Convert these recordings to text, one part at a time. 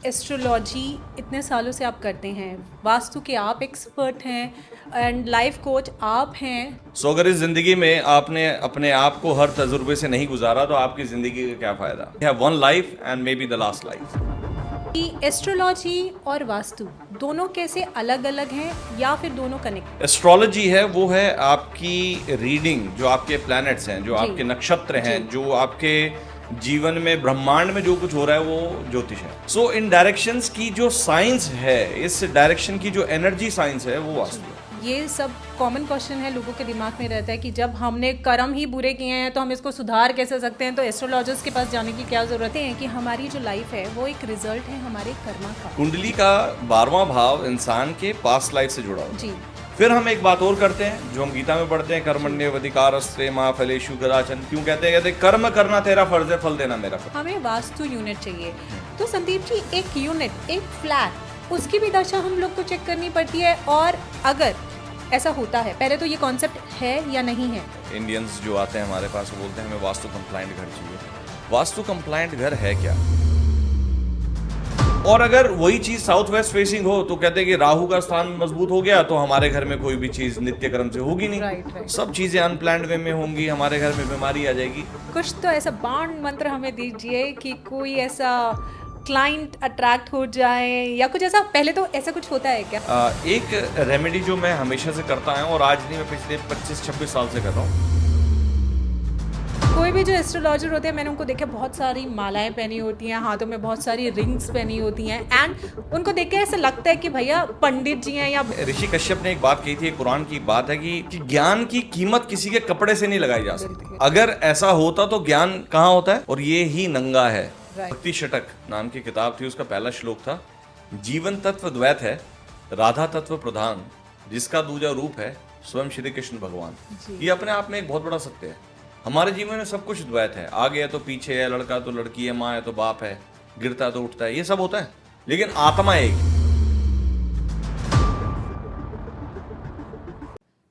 Astrology इतने सालों से आप करते हैं, वास्तु के आप एक्सपर्ट हैं एंड लाइफ कोच आप हैं। अगर इस जिंदगी में आपने अपने आप को हर तजुर्बे से नहीं गुजारा तो आपकी जिंदगी का क्या फायदा। You have one life and maybe the last life. कि एस्ट्रोलॉजी और वास्तु दोनों कैसे अलग अलग हैं या फिर दोनों कनेक्ट? एस्ट्रोलॉजी है वो है आपकी रीडिंग, जो आपके प्लैनेट्स हैं, जो जी। आपके नक्षत्र हैं, जी। जो आपके जीवन में ब्रह्मांड में जो कुछ हो रहा है वो ज्योतिष है। सो इन डायरेक्शंस की जो साइंस है, इस डायरेक्शन की जो एनर्जी साइंस है वो वास्तु है। ये सब कॉमन क्वेश्चन है, लोगों के दिमाग में रहता है कि जब हमने कर्म ही बुरे किए हैं तो हम इसको सुधार कैसे सकते हैं, तो एस्ट्रोलॉजर्स के पास जाने की क्या जरूरत है कि हमारी जो लाइफ है वो एक रिजल्ट है हमारे कर्मा का। कुंडली का 12वां भाव इंसान के पास्ट लाइफ से जुड़ा हुआ है। जी। फिर हम एक बात और करते हैं जो हम गीता में पढ़ते हैं, कर्मण्येवाधिकारस्ते मा फलेषु कदाचन। क्यों कहते हैं कर्म करना तेरा फर्ज है, फल देना मेरा फर्ज। हमें वास्तु यूनिट चाहिए। तो संदीप जी, एक यूनिट, एक फ्लैट, उसकी भी दशा हम लोग को चेक करनी पड़ती है, और अगर ऐसा होता है, पहले तो ये कॉन्सेप्ट है या नहीं है? इंडियंस जो आते हैं हमारे पास वो बोलते हैं हमें वास्तु कंप्लाइंट घर चाहिए। वास्तु कंप्लाइंट घर है क्या? और अगर वही चीज साउथ वेस्ट फेसिंग हो तो कहते हैं कि राहु का स्थान मजबूत हो गया तो हमारे घर में कोई भी चीज नित्य कर्म से होगी नहीं। राइट। सब चीजें अनप्लान्ड वे में होंगी, हमारे घर में बीमारी आ जाएगी। कुछ तो ऐसा बाण मंत्र हमें दीजिए कि कोई ऐसा क्लाइंट अट्रैक्ट हो जाए या कुछ ऐसा। पहले तो ऐसा कुछ होता है क्या? एक रेमेडी जो मैं हमेशा से करता हूँ और आज नहीं, मैं पिछले 25-26 साल से कर रहा हूँ। कोई भी जो एस्ट्रोलॉजर होते हैं, मैंने उनको देखा, बहुत सारी मालाएं पहनी होती हैं, हाथों में बहुत सारी रिंग्स पहनी होती हैं, एंड उनको देख के ऐसा लगता है कि भैया पंडित जी हैं। या ऋषि कश्यप ने एक बात कही थी, एक कुरान की बात है कि ज्ञान की कीमत किसी के कपड़े से नहीं लगाई जा सकती। अगर ऐसा होता तो ज्ञान कहाँ होता है, और ये ही नंगा है। भक्ति शतक नाम की किताब थी, उसका पहला श्लोक था, जीवन तत्व द्वैत है, राधा तत्व प्रधान, जिसका दूजा रूप है स्वयं श्री कृष्ण भगवान। ये अपने आप में एक बहुत बड़ा सत्य है। हमारे जीवन में सब कुछ द्वैत है, आगे है तो पीछे है, लड़का तो लड़की है, माँ है तो बाप है, गिरता तो उठता है, ये सब होता है, लेकिन आत्मा एक।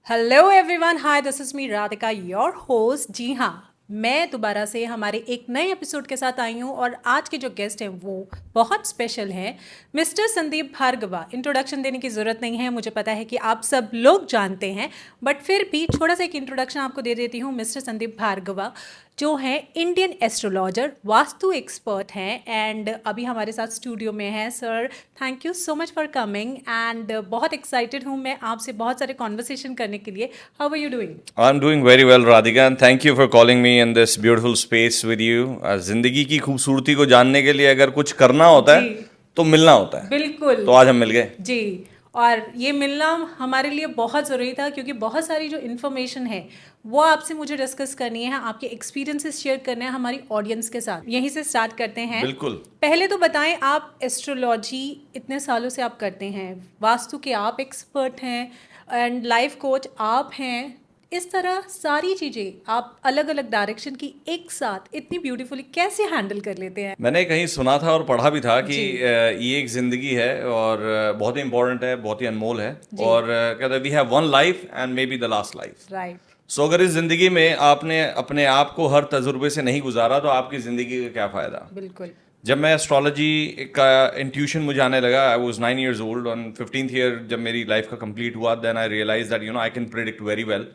Hello everyone, hi, this is me Radhika, your host. जी हाँ, मैं दोबारा से हमारे एक नए एपिसोड के साथ आई हूँ, और आज के जो गेस्ट हैं वो बहुत स्पेशल हैं, मिस्टर संदीप भार्गवा। इंट्रोडक्शन देने की ज़रूरत नहीं है, मुझे पता है कि आप सब लोग जानते हैं, बट फिर भी थोड़ा सा एक इंट्रोडक्शन आपको दे देती हूँ। मिस्टर संदीप भार्गवा जो हैं इंडियन एस्ट्रोलॉजर, वास्तु एक्सपर्ट हैं, एंड अभी हमारे साथ स्टूडियो में हैं। Sir, thank you so much for coming, and बहुत एक्साइटेड हूँ मैं आपसे बहुत सारे कॉन्वर्सेशन करने के लिए। How are you doing? I am doing very well Radhika, and thank you for calling me in this beautiful space with you. जिंदगी की खूबसूरती को जानने के लिए अगर कुछ करना होता है तो मिलना होता है। बिल्कुल। तो आज हम मिल गए जी, और ये मिलना हमारे लिए बहुत ज़रूरी था, क्योंकि बहुत सारी जो इन्फॉर्मेशन है वो आपसे मुझे डिस्कस करनी है, आपके एक्सपीरियंसेस शेयर करने हैं हमारी ऑडियंस के साथ। यहीं से स्टार्ट करते हैं। बिल्कुल। पहले तो बताएं, आप एस्ट्रोलॉजी इतने सालों से आप करते हैं, वास्तु के आप एक्सपर्ट हैं एंड लाइफ कोच आप हैं, इस तरह सारी चीज़ें आप अलग अलग डायरेक्शन की एक साथ इतनी ब्यूटीफुली कैसे हैंडल कर लेते हैं? मैंने कहीं सुना था और पढ़ा भी था कि ये एक जिंदगी है और बहुत ही इंपॉर्टेंट है, बहुत ही अनमोल है, और कहते हैं we have one life and may be the last life. Right. So अगर इस जिंदगी में आपने अपने आप को हर तजुर्बे से नहीं गुजारा तो आपकी जिंदगी का क्या फायदा। बिल्कुल। जब मैं एस्ट्रोलॉजी का इंट्यूशन मुझे आने लगा, I was 9 years old, on 15th year जब मेरी लाइफ का कंप्लीट हुआ, then I realise that I can predict very well.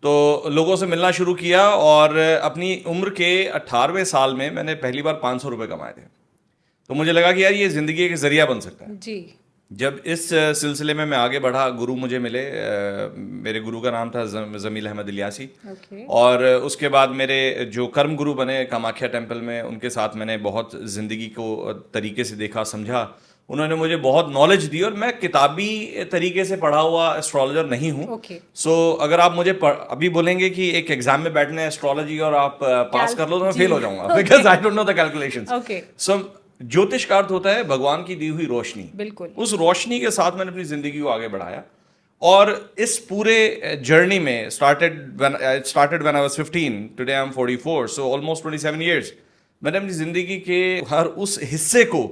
तो लोगों से मिलना शुरू किया, और अपनी उम्र के 18वें साल में मैंने पहली बार 500 रुपये कमाए थे। तो मुझे लगा कि यार ये ज़िंदगी एक जरिया बन सकता है। जी। जब इस सिलसिले में मैं आगे बढ़ा, गुरु मुझे मिले। मेरे गुरु का नाम था जमील अहमद इलियासी। और उसके बाद मेरे जो कर्म गुरु बने कामाख्या टेम्पल में, उनके साथ मैंने बहुत ज़िंदगी को तरीके से देखा, समझा। उन्होंने मुझे बहुत नॉलेज दी, और मैं किताबी तरीके से पढ़ा हुआ एस्ट्रोलॉजर नहीं हूँ। सो अगर आप मुझे अभी बोलेंगे कि एक एग्जाम में बैठने है एस्ट्रोलॉजी और आप पास कर लो, तो मैं फेल हो जाऊंगा, because I don't know the calculations. So ज्योतिष का अर्थ होता है भगवान की दी हुई रोशनी। बिल्कुल। उस रोशनी के साथ मैंने अपनी जिंदगी को आगे बढ़ाया, और इस पूरे जर्नी में started when I was 15, today I am 44, so almost 27 years मैंने अपनी जिंदगी के हर उस हिस्से को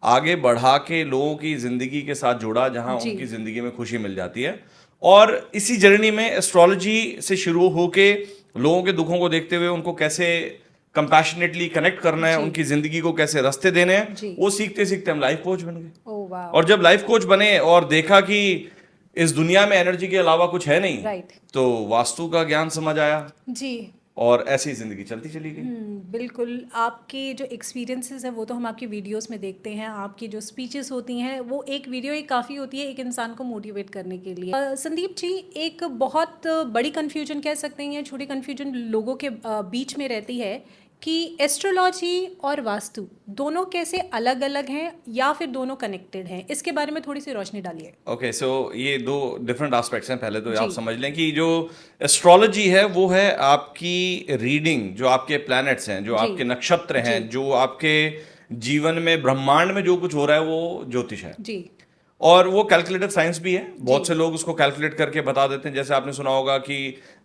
आगे बढ़ा के लोगों की जिंदगी के साथ जोड़ा जहां उनकी जिंदगी में खुशी मिल जाती है। और इसी जर्नी में एस्ट्रोलॉजी से शुरू होके लोगों के दुखों को देखते हुए उनको कैसे कंपैशनेटली कनेक्ट करना है, जी। उनकी जिंदगी को कैसे रास्ते देने जी। हैं, वो सीखते सीखते हम लाइफ कोच बन गए। ओह वाह, और जब लाइफ कोच बने और देखा कि इस दुनिया में एनर्जी के अलावा कुछ है नहीं, राइट। तो वास्तु का ज्ञान समझ आया जी। और ऐसी ही जिंदगी चलती चली गई। बिल्कुल, आपके जो एक्सपीरियंसेस हैं वो तो हम आपकी वीडियोस में देखते हैं, आपकी जो स्पीचेस होती हैं वो एक वीडियो ही काफ़ी होती है एक इंसान को मोटिवेट करने के लिए। संदीप जी, एक बहुत बड़ी कन्फ्यूजन कह सकते हैं, छोटी कन्फ्यूजन लोगों के बीच में रहती है कि एस्ट्रोलॉजी और वास्तु दोनों कैसे अलग अलग हैं या फिर दोनों कनेक्टेड हैं, इसके बारे में थोड़ी सी रोशनी डालिए। ओके, सो ये दो डिफरेंट एस्पेक्ट्स हैं। पहले तो जी। आप समझ लें कि जो एस्ट्रोलॉजी है वो है आपकी रीडिंग, जो आपके प्लैनेट्स हैं, जो जी। आपके नक्षत्र हैं, जी। जो आपके जीवन में ब्रह्मांड में जो कुछ हो रहा है वो ज्योतिष है। जी। और वो कैलकुलेटिव साइंस भी है। बहुत जी। से लोग उसको कैलकुलेट करके बता देते हैं। जैसे आपने सुना होगा कि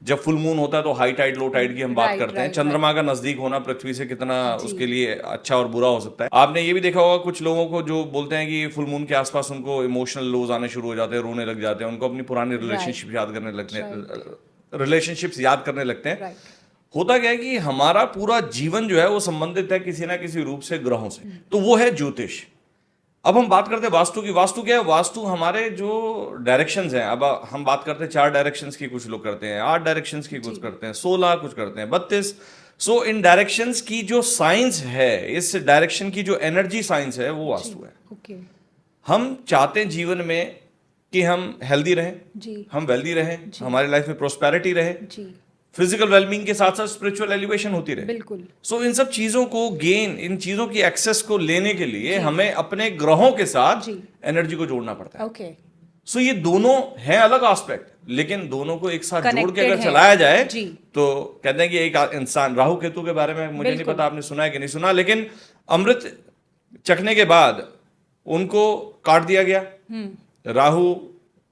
जब फुल मून होता है तो हाई टाइड लो टाइड की हम बात राइट, करते हैं। राइट, चंद्रमा का नजदीक होना पृथ्वी से कितना जी। उसके लिए अच्छा और बुरा हो सकता है। आपने ये भी देखा होगा कुछ लोगों को जो बोलते हैं कि फुल मून के आसपास उनको इमोशनल लोज आने शुरू हो जाते हैं, रोने लग जाते हैं, उनको अपनी पुरानी रिलेशनशिप याद करने लगते हैं, रिलेशनशिप्स याद करने लगते हैं। राइट। होता क्या है कि हमारा पूरा जीवन जो है वो संबंधित है किसी ना किसी रूप से ग्रहों से, तो वो है ज्योतिष। अब हम बात करते हैं वास्तु की। वास्तु क्या है? वास्तु हमारे जो डायरेक्शंस हैं, अब हम बात करते हैं 4 डायरेक्शंस की, कुछ लोग करते हैं 8 डायरेक्शंस की, कुछ करते हैं 16, कुछ करते हैं 32। सो इन डायरेक्शंस की जो साइंस है, इस डायरेक्शन की जो एनर्जी साइंस है, वो वास्तु है। ओके। हम चाहते हैं जीवन में कि हम हेल्दी रहें, जी। हम वेल्दी रहें, हमारी लाइफ में प्रोस्पेरिटी रहे, जी। फिजिकल वेलबींग के साथ साथ स्पिरिचुअल एलिवेशन होती रहे। बिल्कुल। सो इन सब चीजों को गेन, इन चीजों की एक्सेस को लेने के लिए हमें अपने ग्रहों के साथ जी। एनर्जी को जोड़ना पड़ता है। ओके। सो ये दोनों हैं अलग एस्पेक्ट, लेकिन दोनों को एक साथ जोड़ के Connected अगर है। चलाया जाए जी। तो कहते हैं कि एक इंसान, राहु केतु के बारे में मुझे नहीं बिल्कुल। पता आपने सुना है कि नहीं सुना, लेकिन अमृत चखने के बाद उनको काट दिया गया। राहु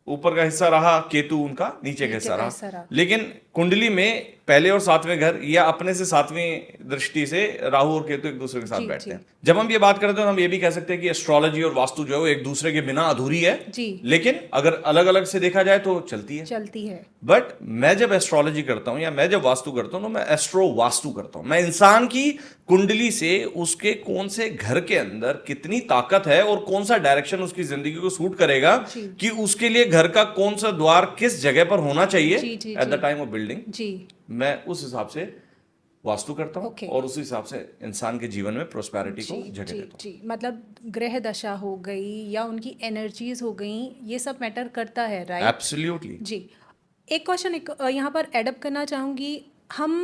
ऊपर का हिस्सा रहा, केतु उनका नीचे का हिस्सा रहा। लेकिन कुंडली में पहले और 7वें घर या अपने से 7वीं दृष्टि से राहु और केतु एक दूसरे के साथ जी, बैठते जी। हैं। जब हम ये बात करते हैं तो हम ये भी कह सकते हैं कि एस्ट्रोलॉजी और वास्तु जो है वो एक दूसरे के बिना अधूरी है। जी। लेकिन अगर अलग अलग से देखा जाए तो चलती है। चलती है। बट मैं जब एस्ट्रोलॉजी करता हूं या मैं जब वास्तु करता हूं तो मैं एस्ट्रो वास्तु करता हूं। मैं इंसान की कुंडली से उसके कौन से घर के अंदर कितनी ताकत है और कौन सा डायरेक्शन उसकी जिंदगी को सूट करेगा, जी। कि उसके लिए घर का कौन सा द्वार किस जगह पर होना चाहिए जी, जी, एट द जी। टाइम ऑफ बिल्डिंग, जी। मैं उस हिसाब से वास्तु करता हूं Okay. और उस हिसाब से इंसान के जीवन में प्रोस्पेरिटी को जी। जगह जी। देता हूं। जी। मतलब ग्रह दशा हो गई या उनकी एनर्जीज हो गई, ये सब मैटर करता है, राइट? एब्सोल्युटली। जी। एक क्वेश्चन यहाँ पर एडअप करना चाहूँगी। हम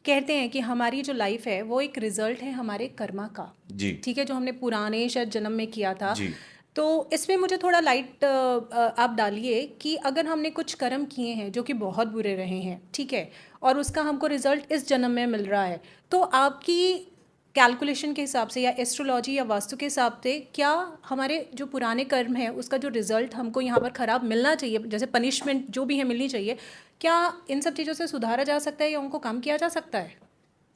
कहते हैं कि हमारी जो लाइफ है वो एक रिजल्ट है हमारे कर्मा का, जी। ठीक है, जो हमने पुराने शायद जन्म में किया था। जी। तो इसमें मुझे थोड़ा लाइट आप डालिए कि अगर हमने कुछ कर्म किए हैं जो कि बहुत बुरे रहे हैं, ठीक है, और उसका हमको रिजल्ट इस जन्म में मिल रहा है, तो आपकी कैलकुलेशन के हिसाब से या एस्ट्रोलॉजी या वास्तु के हिसाब से क्या हमारे जो पुराने कर्म है उसका जो रिजल्ट हमको यहाँ पर ख़राब मिलना चाहिए, जैसे पनिशमेंट जो भी है मिलनी चाहिए, क्या इन सब चीज़ों से सुधारा जा सकता है या उनको कम किया जा सकता है?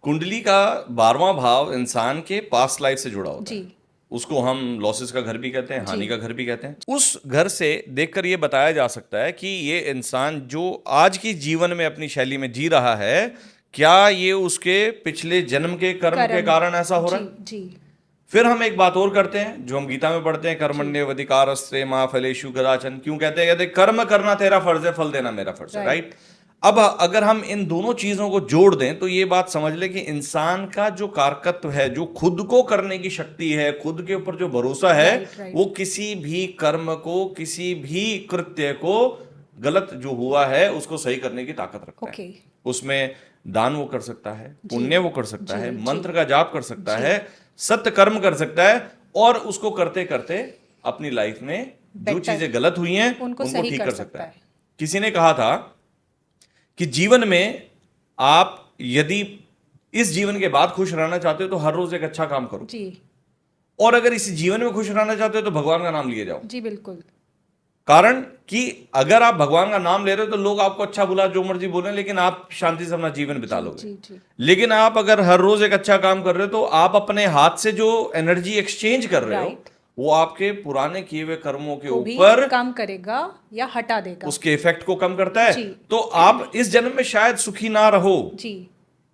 कुंडली का 12वां भाव इंसान के पास्ट लाइफ से जुड़ा होता है। जी। उसको हम लॉसेस का घर भी कहते हैं, हानि जी। का घर भी कहते हैं। उस घर से देखकर ये बताया जा सकता है कि ये इंसान जो आज की जीवन में अपनी शैली में जी रहा है, क्या ये उसके पिछले जन्म के कर्म के कारण ऐसा हो रहा है। जी। जी। फिर हम एक बात और करते हैं जो हम गीता में पढ़ते हैं, कर्मण्येवाधिकारस्ते मा फलेषु कदाचन। क्यों कहते हैं? कहते हैं कर्म करना तेरा फर्ज है, फल देना मेरा फर्ज है, राइट? अब अगर हम इन दोनों चीजों को जोड़ दें तो ये बात समझ ले कि इंसान का जो कारकत्व है, जो खुद को करने की शक्ति है, खुद के ऊपर जो भरोसा है, वो किसी भी कर्म को, किसी भी कृत्य को, गलत जो हुआ है उसको सही करने की ताकत रखता है। उसमें दान वो कर सकता है, पुण्य वो कर सकता है, मंत्र का जाप कर सकता है, सत्य कर्म कर सकता है, और उसको करते करते अपनी लाइफ में जो चीजें गलत हुई हैं उनको ठीक कर सकता है। किसी ने कहा था कि जीवन में आप यदि इस जीवन के बाद खुश रहना चाहते हो तो हर रोज एक अच्छा काम करो जी। और अगर इस जीवन में खुश रहना चाहते हो तो भगवान का नाम लिए जाओ। जी बिल्कुल। कारण कि अगर आप भगवान का नाम ले रहे हो तो लोग आपको अच्छा बुला जो मर्जी बोले, लेकिन आप शांति से अपना जीवन बिता लोगे। जी, जी। लेकिन आप अगर हर रोज एक अच्छा काम कर रहे हो तो आप अपने हाथ से जो एनर्जी एक्सचेंज कर रहे हो वो आपके पुराने किए हुए कर्मों के ऊपर कम करेगा या हटा देगा, उसके इफेक्ट को कम करता है। तो आप इस जन्म में शायद सुखी ना रहो, जी,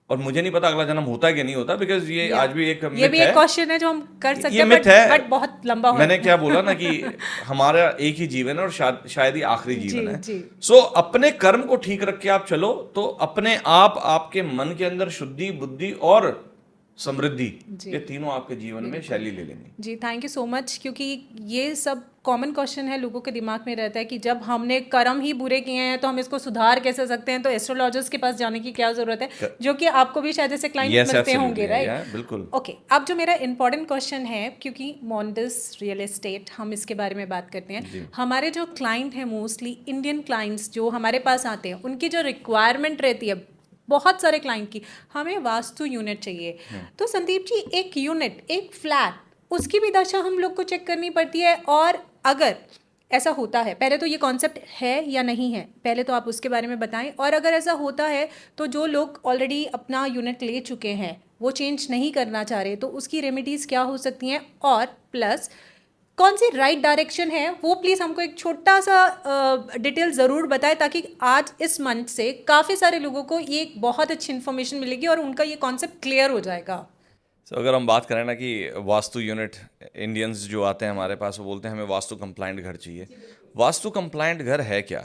और मुझे नहीं पता अगला जन्म होता है कि नहीं होता, बिकॉज ये आज भी एक ये मिथ भी है। एक क्वेश्चन है जो हम कर सकते ये हैं, मिथ है, बट बहुत लंबा हो। मैंने क्या बोला ना कि हमारा एक ही जीवन है और शायद ही आखिरी जीवन है। जी। सो अपने कर्म को ठीक रख के आप चलो तो अपने आप आपके मन के अंदर शुद्धि, बुद्धि और समृद्धि, ये तीनों आपके जीवन में शैली ले लेंगे। जी, थैंक यू सो मच, क्योंकि ये सब कॉमन क्वेश्चन है, लोगों के दिमाग में रहता है कि जब हमने कर्म ही बुरे किए हैं तो हम इसको सुधार कैसे सकते हैं, तो एस्ट्रोलॉजर्स के पास जाने की क्या जरूरत है, जो कि आपको भी शायद ऐसे क्लाइंट मिलते होंगे, राइट? बिल्कुल। ओके, अब जो मेरा इंपॉर्टेंट क्वेश्चन है, क्योंकि मोंडस रियल एस्टेट हम इसके बारे में बात करते हैं, हमारे जो क्लाइंट हैं मोस्टली इंडियन क्लाइंट्स जो हमारे पास आते हैं, उनकी जो रिक्वायरमेंट रहती है बहुत सारे क्लाइंट की, हमें वास्तु यूनिट चाहिए। तो संदीप जी, एक यूनिट, एक फ्लैट, उसकी भी दशा हम लोग को चेक करनी पड़ती है, और अगर ऐसा होता है, पहले तो ये कॉन्सेप्ट है या नहीं है, पहले तो आप उसके बारे में बताएं, और अगर ऐसा होता है तो जो लोग ऑलरेडी अपना यूनिट ले चुके हैं वो चेंज नहीं करना चाह रहे, तो उसकी रेमेडीज़ क्या हो सकती हैं, और प्लस कौन सी राइट डायरेक्शन है, वो प्लीज़ हमको एक छोटा सा डिटेल ज़रूर बताएं, ताकि आज इस मंच से काफ़ी सारे लोगों को ये एक बहुत अच्छी इन्फॉर्मेशन मिलेगी और उनका ये कॉन्सेप्ट क्लियर हो जाएगा। So, अगर हम बात करें ना कि वास्तु यूनिट, इंडियंस जो आते हैं हमारे पास वो बोलते हैं हमें वास्तु कंप्लाइंट घर चाहिए। वास्तु कंप्लाइंट घर है क्या?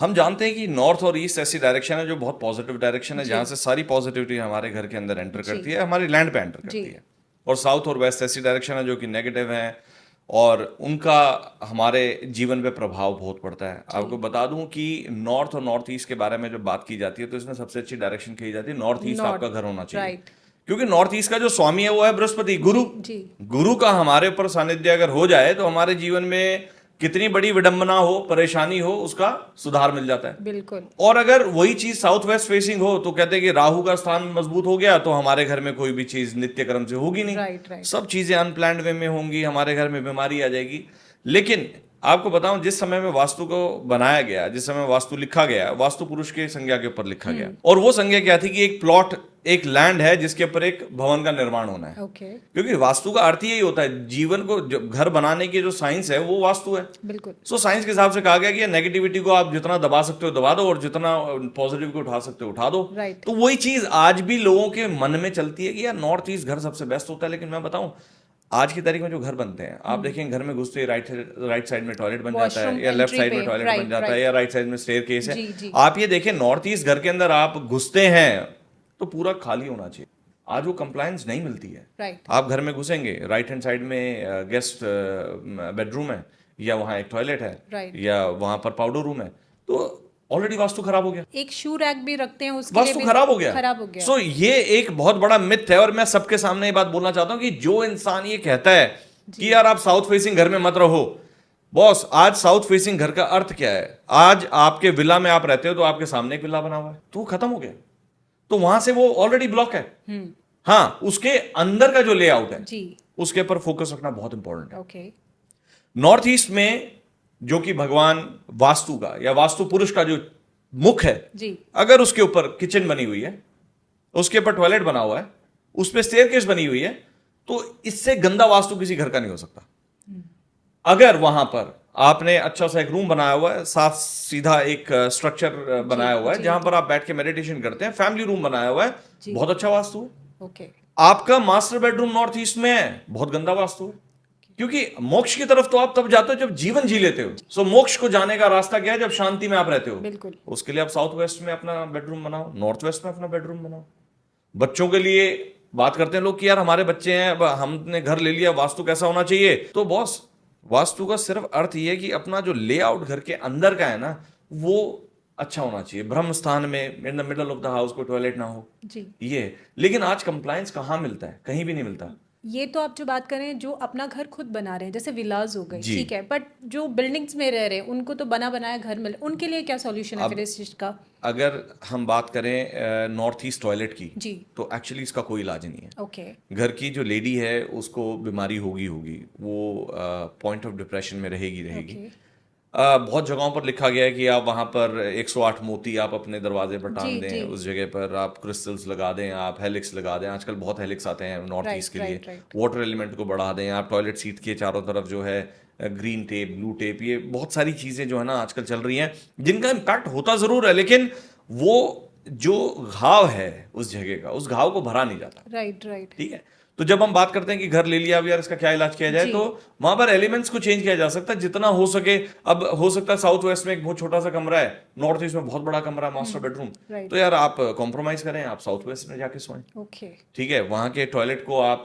हम जानते हैं कि नॉर्थ और ईस्ट ऐसी डायरेक्शन है जो बहुत पॉजिटिव डायरेक्शन है, जहाँ से सारी पॉजिटिविटी हमारे घर के अंदर एंटर करती है, हमारी लैंड पे एंटर करती है। और साउथ और वेस्ट ऐसी डायरेक्शन है जो कि नेगेटिव है और उनका हमारे जीवन पे प्रभाव बहुत पड़ता है। आपको बता दूं कि नॉर्थ और नॉर्थ ईस्ट के बारे में जब बात की जाती है तो इसमें सबसे अच्छी डायरेक्शन कही जाती है नॉर्थ ईस्ट आपका घर होना चाहिए, क्योंकि नॉर्थ ईस्ट का जो स्वामी है वो है बृहस्पति, गुरु का हमारे ऊपर सानिध्य अगर हो जाए तो हमारे जीवन में कितनी बड़ी विडंबना हो, परेशानी हो, उसका सुधार मिल जाता है। बिल्कुल। और अगर वही चीज साउथ वेस्ट फेसिंग हो तो कहते हैं कि राहु का स्थान मजबूत हो गया तो हमारे घर में कोई भी चीज नित्य क्रम से होगी नहीं, राइट। सब चीजें अनप्लान्ड वे में होंगी, हमारे घर में बीमारी आ जाएगी। लेकिन आपको बताऊं, जिस समय में वास्तु को बनाया गया, जिस समय वास्तु लिखा गया, वास्तु पुरुष के संज्ञा के ऊपर लिखा गया, और वो संज्ञा क्या थी कि एक प्लॉट, एक लैंड है जिसके ऊपर एक भवन का निर्माण होना है। क्योंकि वास्तु का अर्थ यही होता है, जीवन को घर बनाने की जो साइंस है वो वास्तु है। बिल्कुल। सो साइंस के हिसाब से कहा गया कि नेगेटिविटी को आप जितना दबा सकते हो दबा दो और जितना पॉजिटिव को उठा सकते हो उठा दो। तो वही चीज आज भी लोगों के मन में चलती है कि यार नॉर्थ ईस्ट घर सबसे बेस्ट होता है। लेकिन मैं बताऊं, आज की तारीख में जो घर बनते हैं, आप देखेंगे घर में घुसते राइट साइड में टॉयलेट बन जाता है, या लेफ्ट साइड में टॉयलेट बन जाता है, या राइट साइड में स्टेयरकेस है। आप ये देखें, नॉर्थ ईस्ट घर के अंदर आप घुसते हैं तो पूरा खाली होना चाहिए। आज वो कंप्लायंस नहीं मिलती है। आप घर में घुसेंगे, राइट हैंड साइड में गेस्ट बेडरूम है, या वहाँ एक टॉयलेट है, या वहाँ पर पाउडर रूम है, तो ऑलरेडी वास्तु खराब हो गया। एक शू रैक भी रखते हैं, उसके वास्तु खराब हो गया। सो ये एक बहुत बड़ा मिथ है, और मैं सबके सामने ये बात बोलना चाहता हूं कि जो इंसान ये कहता है कि यार आप साउथ फेसिंग घर में मत रहो, बॉस, आज साउथ फेसिंग घर का अर्थ क्या है? आज आपके विला में आप रहते हो तो आपके सामने एक विला बना हुआ है, तो वो खत्म हो गया, तो वहां से वो ऑलरेडी ब्लॉक है। हाँ, उसके अंदर का जो लेआउट है उसके ऊपर फोकस रखना बहुत इंपॉर्टेंट है। नॉर्थ ईस्ट में जो कि भगवान वास्तु का या वास्तु पुरुष का जो मुख है, अगर उसके ऊपर किचन बनी हुई है, उसके ऊपर टॉयलेट बना हुआ है, उस पर स्टेयरकेस बनी हुई है, तो इससे गंदा वास्तु किसी घर का नहीं हो सकता। अगर वहां पर आपने अच्छा सा एक रूम बनाया हुआ है, साफ सीधा एक स्ट्रक्चर बनाया हुआ है जहां पर आप बैठ के मेडिटेशन करते हैं, फैमिली रूम बनाया हुआ है, बहुत अच्छा वास्तु है। आपका मास्टर बेडरूम नॉर्थ ईस्ट में है, बहुत गंदा वास्तु है, क्योंकि मोक्ष की तरफ तो आप तब जाते हो जब जीवन जी लेते हो। सो मोक्ष को जाने का रास्ता क्या है? जब शांति में आप रहते हो। बिल्कुल। उसके लिए आप साउथ वेस्ट में अपना बेडरूम बनाओ, नॉर्थ वेस्ट में अपना बेडरूम बनाओ। बच्चों के लिए बात करते हैं लोग कि यार हमारे बच्चे हैं, अब हमने घर ले लिया, वास्तु कैसा होना चाहिए? तो बॉस, वास्तु का सिर्फ अर्थ ये है कि अपना जो लेआउट घर के अंदर का है ना, वो अच्छा होना चाहिए। ब्रह्म स्थान में in the middle of the house को टॉयलेट ना हो जी। ये, लेकिन आज कंप्लायंस कहाँ मिलता है? कहीं भी नहीं मिलता। ये तो आप जो बात करें, जो अपना घर खुद बना रहे हैं, जैसे विलाज हो गए, ठीक है, बट जो बिल्डिंग्स में रह रहे हैं उनको तो बना बनाया घर मिले, उनके लिए क्या सॉल्यूशन है फिर इस चीज का? अगर हम बात करें नॉर्थ ईस्ट टॉयलेट की जी, तो एक्चुअली इसका कोई इलाज नहीं है। ओके। घर की जो लेडी है उसको बीमारी होगी, वो पॉइंट ऑफ डिप्रेशन में रहेगी। बहुत जगहों पर लिखा गया है कि आप वहां पर 108 मोती आप अपने दरवाजे पर टांग दें, उस जगह पर आप क्रिस्टल्स लगा दें, आप हेलिक्स लगा दें। आजकल बहुत हेलिक्स आते हैं नॉर्थ ईस्ट के लिए। वाटर एलिमेंट को बढ़ा दें, आप टॉयलेट सीट के चारों तरफ जो है ग्रीन टेप, ब्लू टेप, ये बहुत सारी चीजें जो है ना आजकल चल रही हैं, जिनका इम्पैक्ट होता जरूर है, लेकिन वो जो घाव है उस जगह का, उस घाव को भरा नहीं जाता। Right right. ठीक है, तो जब हम बात करते हैं कि घर ले लिया, अब यार इसका क्या इलाज किया जाए, जी। तो वहां पर एलिमेंट्स को चेंज किया जा सकता है जितना हो सके। अब हो सकता है साउथ वेस्ट में एक बहुत छोटा सा कमरा है, नॉर्थ ईस्ट में बहुत बड़ा कमरा है, मास्टर बेडरूम, राइट। तो यार आप कॉम्प्रोमाइज करें, आप साउथ वेस्ट में जाके सोएं। ओके। ठीक है, वहां के टॉयलेट को आप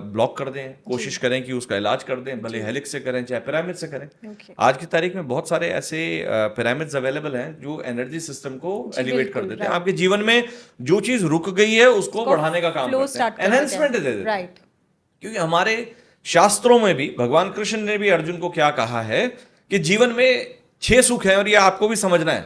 ब्लॉक कर दें, कोशिश करें कि उसका इलाज कर दें, भले हेलिक्स से करें चाहे पिरामिड से करें। ओके। आज की तारीख में बहुत सारे ऐसे पिरामिड्स अवेलेबल हैं जो एनर्जी सिस्टम को एलिवेट कर बिल्कुल, देते हैं। आपके जीवन में जो चीज रुक गई है उसको बढ़ाने का काम फ्लो करते हैं, स्टार्ट कर देते एनहेंसमेंट दे हैं। देते हैं। राइट। क्योंकि हमारे शास्त्रों में भी भगवान कृष्ण ने भी अर्जुन को क्या कहा है कि जीवन में 6 सुख है, और ये आपको भी समझना है।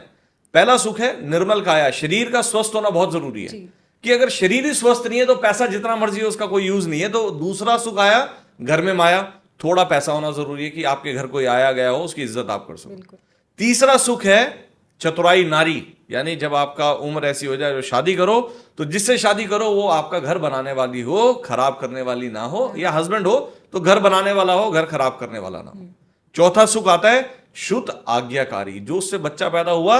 पहला सुख है निर्मल काया, शरीर का स्वस्थ होना बहुत जरूरी है। जी। कि अगर शरीर ही स्वस्थ नहीं है तो पैसा जितना मर्जी हो उसका कोई यूज नहीं है। तो दूसरा सुख आया घर में माया, थोड़ा पैसा होना जरूरी है कि आपके घर कोई आया गया हो उसकी इज्जत आप कर सको। बिल्कुल। तीसरा सुख है चतुराई नारी, यानी जब आपका उम्र ऐसी हो जाए, शादी करो तो जिससे शादी करो वो आपका घर बनाने वाली हो, खराब करने वाली ना हो, या हस्बैंड हो तो घर बनाने वाला हो, घर खराब करने वाला ना हो। चौथा सुख आता है शुद्ध आज्ञाकारी, जो उससे बच्चा पैदा हुआ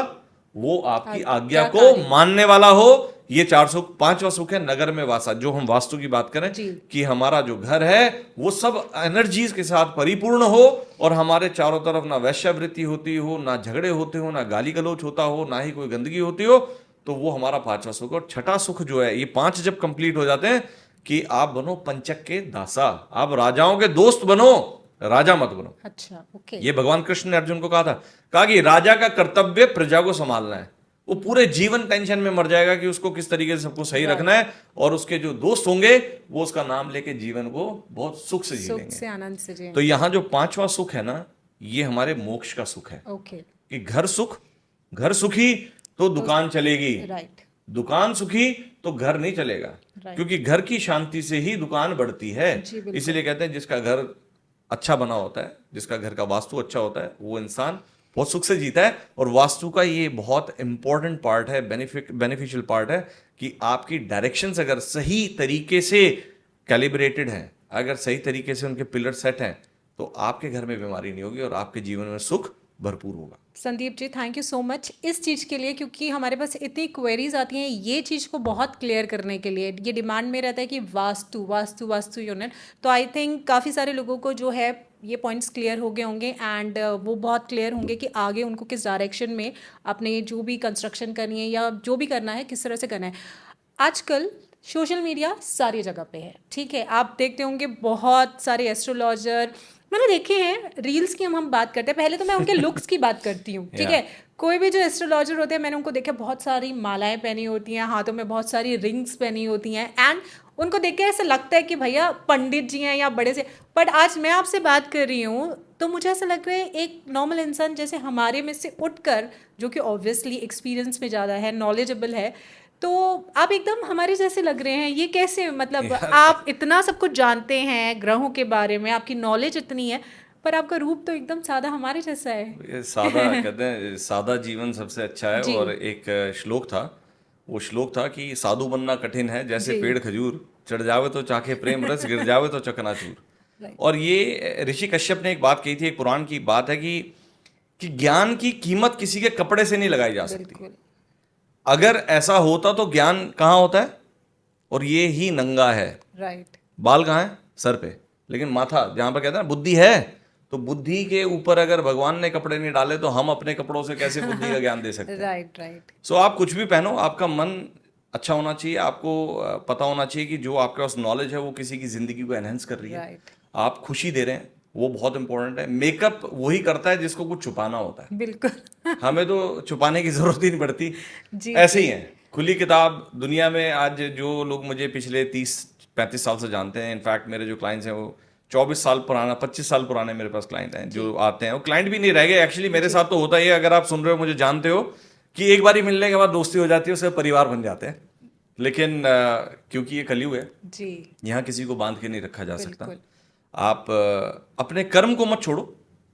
वो आपकी आज्ञा को मानने वाला हो। ये 4 सुख। 5वां सुख है नगर में वासा, जो हम वास्तु की बात करें कि हमारा जो घर है वो सब एनर्जीज के साथ परिपूर्ण हो, और हमारे चारों तरफ ना वैश्यावृत्ति होती हो, ना झगड़े होते हो, ना गाली गलौच होता हो, ना ही कोई गंदगी होती हो, तो वो हमारा 5वां सुख। और छठा सुख जो है, ये 5 जब कंप्लीट हो जाते हैं कि आप बनो पंचक के दासा, आप राजाओं के दोस्त बनो, राजा मत बनो। अच्छा, ओके। ये भगवान कृष्ण ने अर्जुन को कहा था, कहा कि राजा का कर्तव्य प्रजा को संभालना है। वो पूरे जीवन टेंशन में मर जाएगा कि उसको किस तरीके से सबको सही रखना है, और उसके जो दोस्त होंगे वो उसका नाम लेके जीवन को बहुत सुख से जी लेंगे, आनंद से जिएंगे। तो यहाँ जो 5वां सुख है ना, ये हमारे मोक्ष का सुख है। ओके। कि घर सुखी तो दुकान चलेगी, राइट। दुकान सुखी तो घर नहीं चलेगा, क्योंकि घर की शांति से ही दुकान बढ़ती है। इसीलिए कहते हैं जिसका घर अच्छा बना होता है, जिसका घर का वास्तु अच्छा होता है, वो इंसान बहुत सुख से जीता है। और वास्तु का ये बहुत इंपॉर्टेंट पार्ट है, बेनिफिशियल पार्ट है, कि आपकी डायरेक्शंस अगर सही तरीके से कैलिब्रेटेड हैं, अगर सही तरीके से उनके पिलर सेट हैं, तो आपके घर में बीमारी नहीं होगी और आपके जीवन में सुख भरपूर होगा। Sandeep ji, thank you so much इस चीज़ के लिए, क्योंकि हमारे पास इतनी क्वेरीज आती हैं ये चीज़ को बहुत क्लियर करने के लिए। ये डिमांड में रहता है कि वास्तु वास्तु वास्तु यूनिट, तो आई थिंक काफ़ी सारे लोगों को जो है ये पॉइंट्स क्लियर हो गए होंगे, एंड वो बहुत क्लियर होंगे कि आगे उनको किस डायरेक्शन में अपने जो भी कंस्ट्रक्शन करनी है या जो भी करना है किस तरह से करना है। आजकल सोशल मीडिया सारी जगह पे है, ठीक है। आप देखते होंगे बहुत सारे एस्ट्रोलॉजर मैंने देखे हैं, रील्स की हम बात करते हैं। पहले तो मैं उनके लुक्स की बात करती हूँ, ठीक है। कोई भी जो एस्ट्रोलॉजर होते हैं मैंने उनको देखा, बहुत सारी मालाएं पहनी होती हैं, हाथों में बहुत सारी रिंग्स पहनी होती हैं, एंड उनको देख के ऐसा लगता है कि भैया पंडित जी हैं या बड़े से। बट आज मैं आपसे बात कर रही हूँ तो मुझे ऐसा लग रहा है एक नॉर्मल इंसान जैसे हमारे में से उठकर, जो कि ऑब्वियसली एक्सपीरियंस में ज़्यादा है, नॉलेजेबल है, तो आप एकदम हमारे जैसे लग रहे हैं। ये कैसे, मतलब आप इतना सब कुछ जानते हैं ग्रहों के बारे में, आपकी नॉलेज इतनी है, पर आपका रूप तो एकदम सादा हमारे जैसा है। ये सादा कहते हैं, सादा जीवन सबसे अच्छा है। और एक श्लोक था, वो श्लोक था कि साधु बनना कठिन है, जैसे पेड़ खजूर, चढ़ जावे तो चाखे प्रेम रस, गिर जावे तो चकनाचूर। और ये ऋषि कश्यप ने एक बात कही थी, एक पुराण की बात है कि ज्ञान की कीमत किसी के कपड़े से नहीं लगाई जा सकती। अगर ऐसा होता तो ज्ञान कहाँ होता है, और ये ही नंगा है। राइट। बाल कहाँ है, सर पे, लेकिन माथा जहां पर कहते हैं बुद्धि है, तो बुद्धि के ऊपर अगर भगवान ने कपड़े नहीं डाले तो हम अपने कपड़ों से कैसे बुद्धि का ज्ञान दे सकते हैं। Right right. सो आप कुछ भी पहनो, आपका मन अच्छा होना चाहिए, आपको पता होना चाहिए कि जो आपके पास नॉलेज है वो किसी की जिंदगी को एनहेंस कर रही है, आप खुशी दे रहे हैं, वो बहुत इंपॉर्टेंट है। मेकअप वही करता है जिसको कुछ छुपाना होता है। बिल्कुल। हमें तो छुपाने की जरूरत ही नहीं पड़ती, ऐसे ही है, खुली किताब। दुनिया में आज जो लोग मुझे पिछले 30-35 साल से जानते हैं, इनफैक्ट मेरे जो क्लाइंट्स हैं वो 24 साल पुराना, 25 साल पुराने मेरे पास क्लाइंट हैं जो आते हैं। वो क्लाइंट भी नहीं रह गए एक्चुअली, मेरे साथ तो होता ही है। अगर आप सुन रहे हो, मुझे जानते हो कि एक बारी मिलने के बाद दोस्ती हो जाती है, उससे परिवार बन जाते हैं। लेकिन क्योंकि ये कलयुग है जी, यहाँ किसी को बांध के नहीं रखा जा सकता। आप अपने कर्म को मत छोड़ो,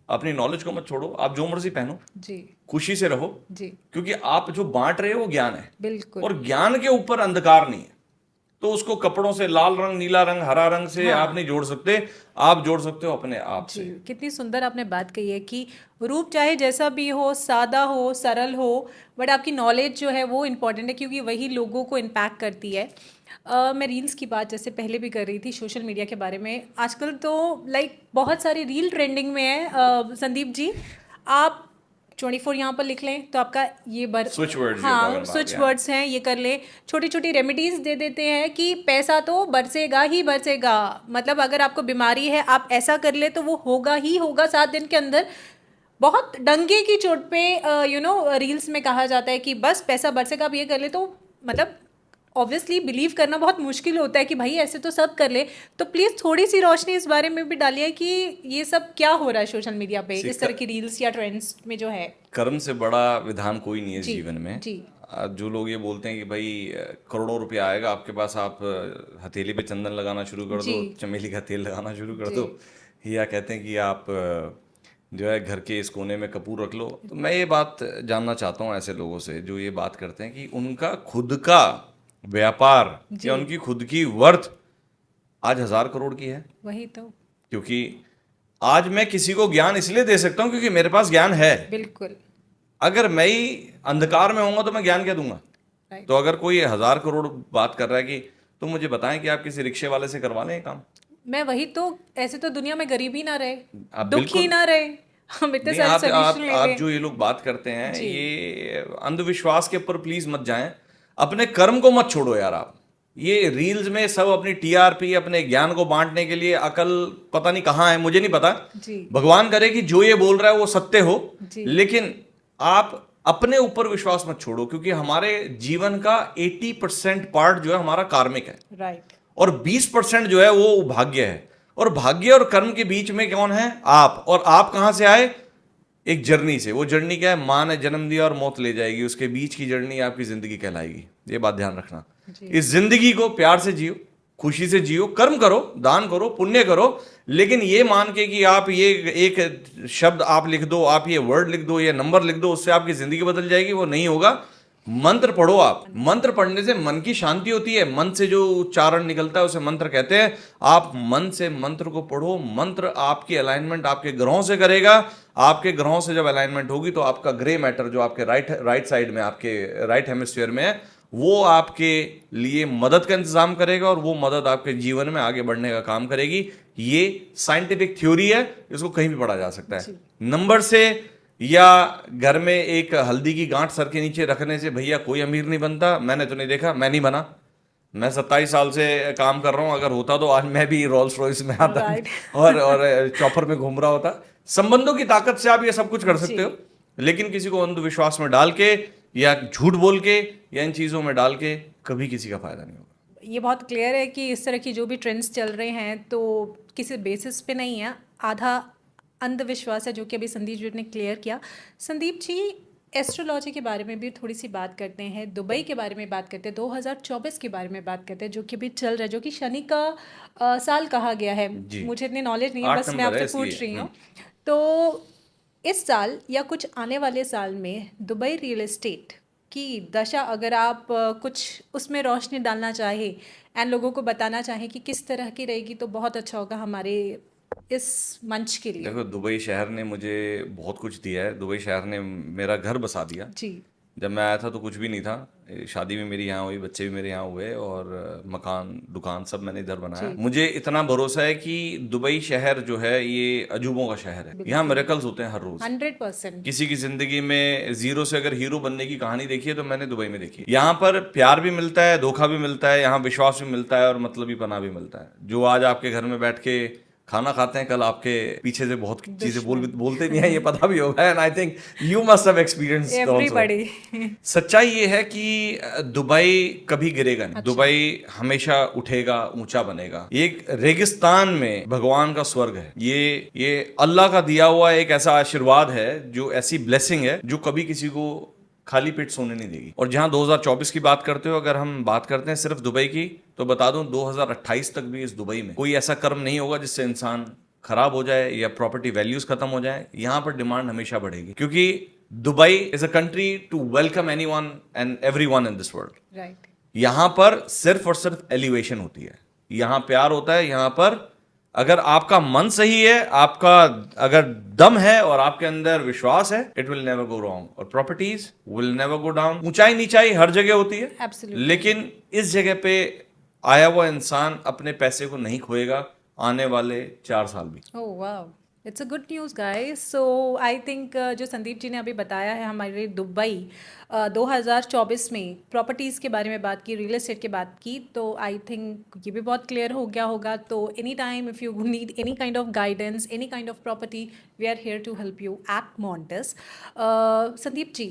अपनी नॉलेज को मत छोड़ो, आप जो मर्जी पहनो जी, खुशी से रहो जी, क्योंकि आप जो बांट रहे हो वो ज्ञान है। बिल्कुल। और ज्ञान के ऊपर अंधकार नहीं है। तो उसको कपड़ों से, लाल रंग, नीला रंग, हरा रंग से आप नहीं जोड़ सकते, आप जोड़ सकते हो अपने आप से। कितनी सुंदर आपने बात कही है कि रूप चाहे जैसा भी हो, सादा हो, सरल हो, बट आपकी नॉलेज जो है वो इम्पॉर्टेंट है, क्योंकि वही लोगों को इम्पैक्ट करती है। मैं रील्स की बात जैसे पहले भी कर रही थी सोशल मीडिया के बारे में, आजकल तो लाइक बहुत सारी रील ट्रेंडिंग में है। संदीप जी, आप 24 यहाँ पर लिख लें तो आपका ये Switch words you're talking हाँ, about, स्विच yeah. वर्ड्स हैं, ये कर लें। छोटी छोटी रेमेडीज दे देते हैं कि पैसा तो बरसेगा ही बरसेगा, मतलब अगर आपको बीमारी है आप ऐसा कर ले तो वो होगा ही होगा 7 दिन के अंदर। बहुत डंके की चोट पे रील्स में कहा जाता है कि बस पैसा बरसेगा, आप ये कर ले तो, मतलब ऑब्वियसली बिलीव करना बहुत मुश्किल होता है कि भाई ऐसे तो सब कर ले। तो प्लीज़ थोड़ी सी रोशनी इस बारे में भी डालिए कि ये सब क्या हो रहा है सोशल मीडिया पे, इस तरह की रील्स या ट्रेंड्स में जो है। कर्म से बड़ा विधान कोई नहीं है जीवन में। जी। जो लोग ये बोलते हैं कि भाई करोड़ों रुपया आएगा आपके पास, आप हथेली पे चंदन लगाना शुरू कर दो, चमेली का तेल लगाना शुरू कर दो, या कहते हैं कि आप जो है घर के इस कोने में कपूर रख लो। तो मैं ये बात जानना चाहता हूँ ऐसे लोगों से जो ये बात करते हैं कि उनका खुद का व्यापार या उनकी खुद की वर्थ आज 1000 करोड़ की है। वही तो, क्योंकि आज मैं किसी को ज्ञान इसलिए दे सकता हूँ क्योंकि मेरे पास ज्ञान है। बिल्कुल। अगर मैं ही अंधकार में होऊंगा तो मैं ज्ञान क्या दूंगा? तो अगर कोई 1000 करोड़ बात कर रहा है कि तुम मुझे बताएं कि आप किसी रिक्शे वाले से करवा लें काम, मैं वही तो, ऐसे तो दुनिया में गरीबी ना रहे, आप दुखी ना रहे, हम इतने सारे सॉल्यूशन ले आप लें। जो ये लोग बात करते हैं, ये अंधविश्वास के ऊपर प्लीज मत जाएं, अपने कर्म को मत छोड़ो यार। आप ये रील्स में सब अपनी टीआरपी, अपने ज्ञान को बांटने के लिए, अकल पता नहीं कहाँ है, मुझे नहीं पता। भगवान करे कि जो ये बोल रहा है वो सत्य हो, लेकिन आप अपने ऊपर विश्वास मत छोड़ो, क्योंकि हमारे जीवन का 80% पार्ट जो है हमारा कार्मिक है, राइट, और 20% जो है वो भाग्य है। और भाग्य और कर्म के बीच में कौन है? आप। और आप कहां से आए? एक जर्नी से। वो जर्नी क्या है? माँ ने जन्म दिया और मौत ले जाएगी, उसके बीच की जर्नी आपकी जिंदगी कहलाएगी। ये बात ध्यान रखना। इस जिंदगी को प्यार से जियो, खुशी से जियो, कर्म करो, दान करो, पुण्य करो, लेकिन ये मान के कि आप ये एक शब्द आप लिख दो, आप ये वर्ड लिख दो, ये नंबर लिख दो, उससे आपकी जिंदगी बदल जाएगी, वो नहीं होगा। मंत्र पढ़ो आप। मंत्र पढ़ने से मन की शांति होती है। मन से जो उच्चारण निकलता है उसे मंत्र कहते हैं। आप मन से मंत्र को पढ़ो। मंत्र आपकी अलाइनमेंट आपके ग्रहों से करेगा। आपके ग्रहों से जब अलाइनमेंट होगी तो आपका ग्रे मैटर जो आपके राइट साइड में, आपके राइट हेमिस्फीयर में है, वो आपके लिए मदद का इंतजाम करेगा, और वो मदद आपके जीवन में आगे बढ़ने का काम करेगी। ये साइंटिफिक थ्योरी है, इसको कहीं भी पढ़ा जा सकता है। नंबर से या घर में एक हल्दी की गांठ सर के नीचे रखने से भैया कोई अमीर नहीं बनता। मैंने तो नहीं देखा, मैं नहीं बना। मैं 27 साल से काम कर रहा हूं। अगर होता तो आज मैं भी रोल्स रॉयस में आता और चॉपर में घूम रहा होता। संबंधों की ताकत से आप ये सब कुछ कर सकते हो, लेकिन किसी को अंधविश्वास में डाल के या झूठ बोल के या इन चीज़ों में डाल के कभी किसी का फायदा नहीं होगा। ये बहुत क्लियर है कि इस तरह की जो भी ट्रेंड्स चल रहे हैं तो किसी बेसिस पे नहीं है, आधा अंधविश्वास है, जो कि अभी संदीप जी ने क्लियर किया। संदीप जी, एस्ट्रोलॉजी के बारे में भी थोड़ी सी बात करते हैं, दुबई के बारे में बात करते हैं, 2024 के बारे में बात करते हैं, जो कि अभी चल रहा है, जो कि शनि का साल कहा गया है। मुझे इतनी नॉलेज नहीं है, बस मैं आपसे पूछ रही हूँ। तो इस साल या कुछ आने वाले साल में दुबई रियल एस्टेट की दशा, अगर आप कुछ उसमें रोशनी डालना चाहे एंड लोगों को बताना चाहें कि किस तरह की रहेगी, तो बहुत अच्छा होगा हमारे इस मंच के लिए। देखो, दुबई शहर ने मुझे बहुत कुछ दिया है। दुबई शहर ने मेरा घर बसा दिया। जी। जब मैं आया था तो कुछ भी नहीं था। शादी भी मेरी यहाँ हुई, बच्चे भी मेरे यहाँ हुए, और मकान दुकान सब मैंने इधर बनाया। मुझे इतना भरोसा है कि दुबई शहर जो है ये अजूबों का शहर है। यहाँ मिरेकल्स होते हैं हर रोज। 100%। किसी की जिंदगी में जीरो से अगर हीरो बनने की कहानी देखी है तो मैंने दुबई में देखी है। यहाँ पर प्यार भी मिलता है, धोखा भी मिलता है, यहाँ विश्वास भी मिलता है, और मतलबी पना भी मिलता है। जो आज आपके घर में बैठ के खाना खाते हैं, कल आपके पीछे से बहुत चीजें बोलते भी हैं, ये पता भी होगा। And I think you must have experienced everybody. सच्चाई ये है कि दुबई कभी गिरेगा नहीं। दुबई हमेशा उठेगा, ऊंचा बनेगा। एक रेगिस्तान में भगवान का स्वर्ग है। ये अल्लाह का दिया हुआ एक ऐसा आशीर्वाद है, जो ऐसी ब्लेसिंग है जो कभी किसी को खाली पेट सोने नहीं देगी। और जहां 2024 की बात करते हो, अगर हम बात करते हैं सिर्फ दुबई की, तो बता दूं 2028 तक भी इस दुबई में कोई ऐसा कर्म नहीं होगा जिससे इंसान खराब हो जाए या प्रॉपर्टी वैल्यूज खत्म हो जाए। यहां पर डिमांड हमेशा बढ़ेगी, क्योंकि Dubai is a country to welcome anyone and everyone in this world. Right. यहाँ पर सिर्फ और सिर्फ एलिवेशन होती है, यहाँ प्यार होता है। यहाँ पर अगर आपका मन सही है, आपका अगर दम है और आपके अंदर विश्वास है, it will never go wrong. और properties will never go down. ऊंचाई नीचाई हर जगह होती है, Absolutely. लेकिन इस जगह पे आया हुआ इंसान अपने पैसे को नहीं खोएगा आने वाले 4 साल भी। Oh wow, it's a good news guys. So I think जो संदीप जी ने अभी बताया है हमारे दुबई 2024 में प्रॉपर्टीज़ के बारे में बात की, रियल एस्टेट की बात की, तो आई थिंक ये भी बहुत क्लियर हो गया होगा। तो any time if you need any kind of guidance, any kind of property, we are here to help you at Montes. Sandeep ji,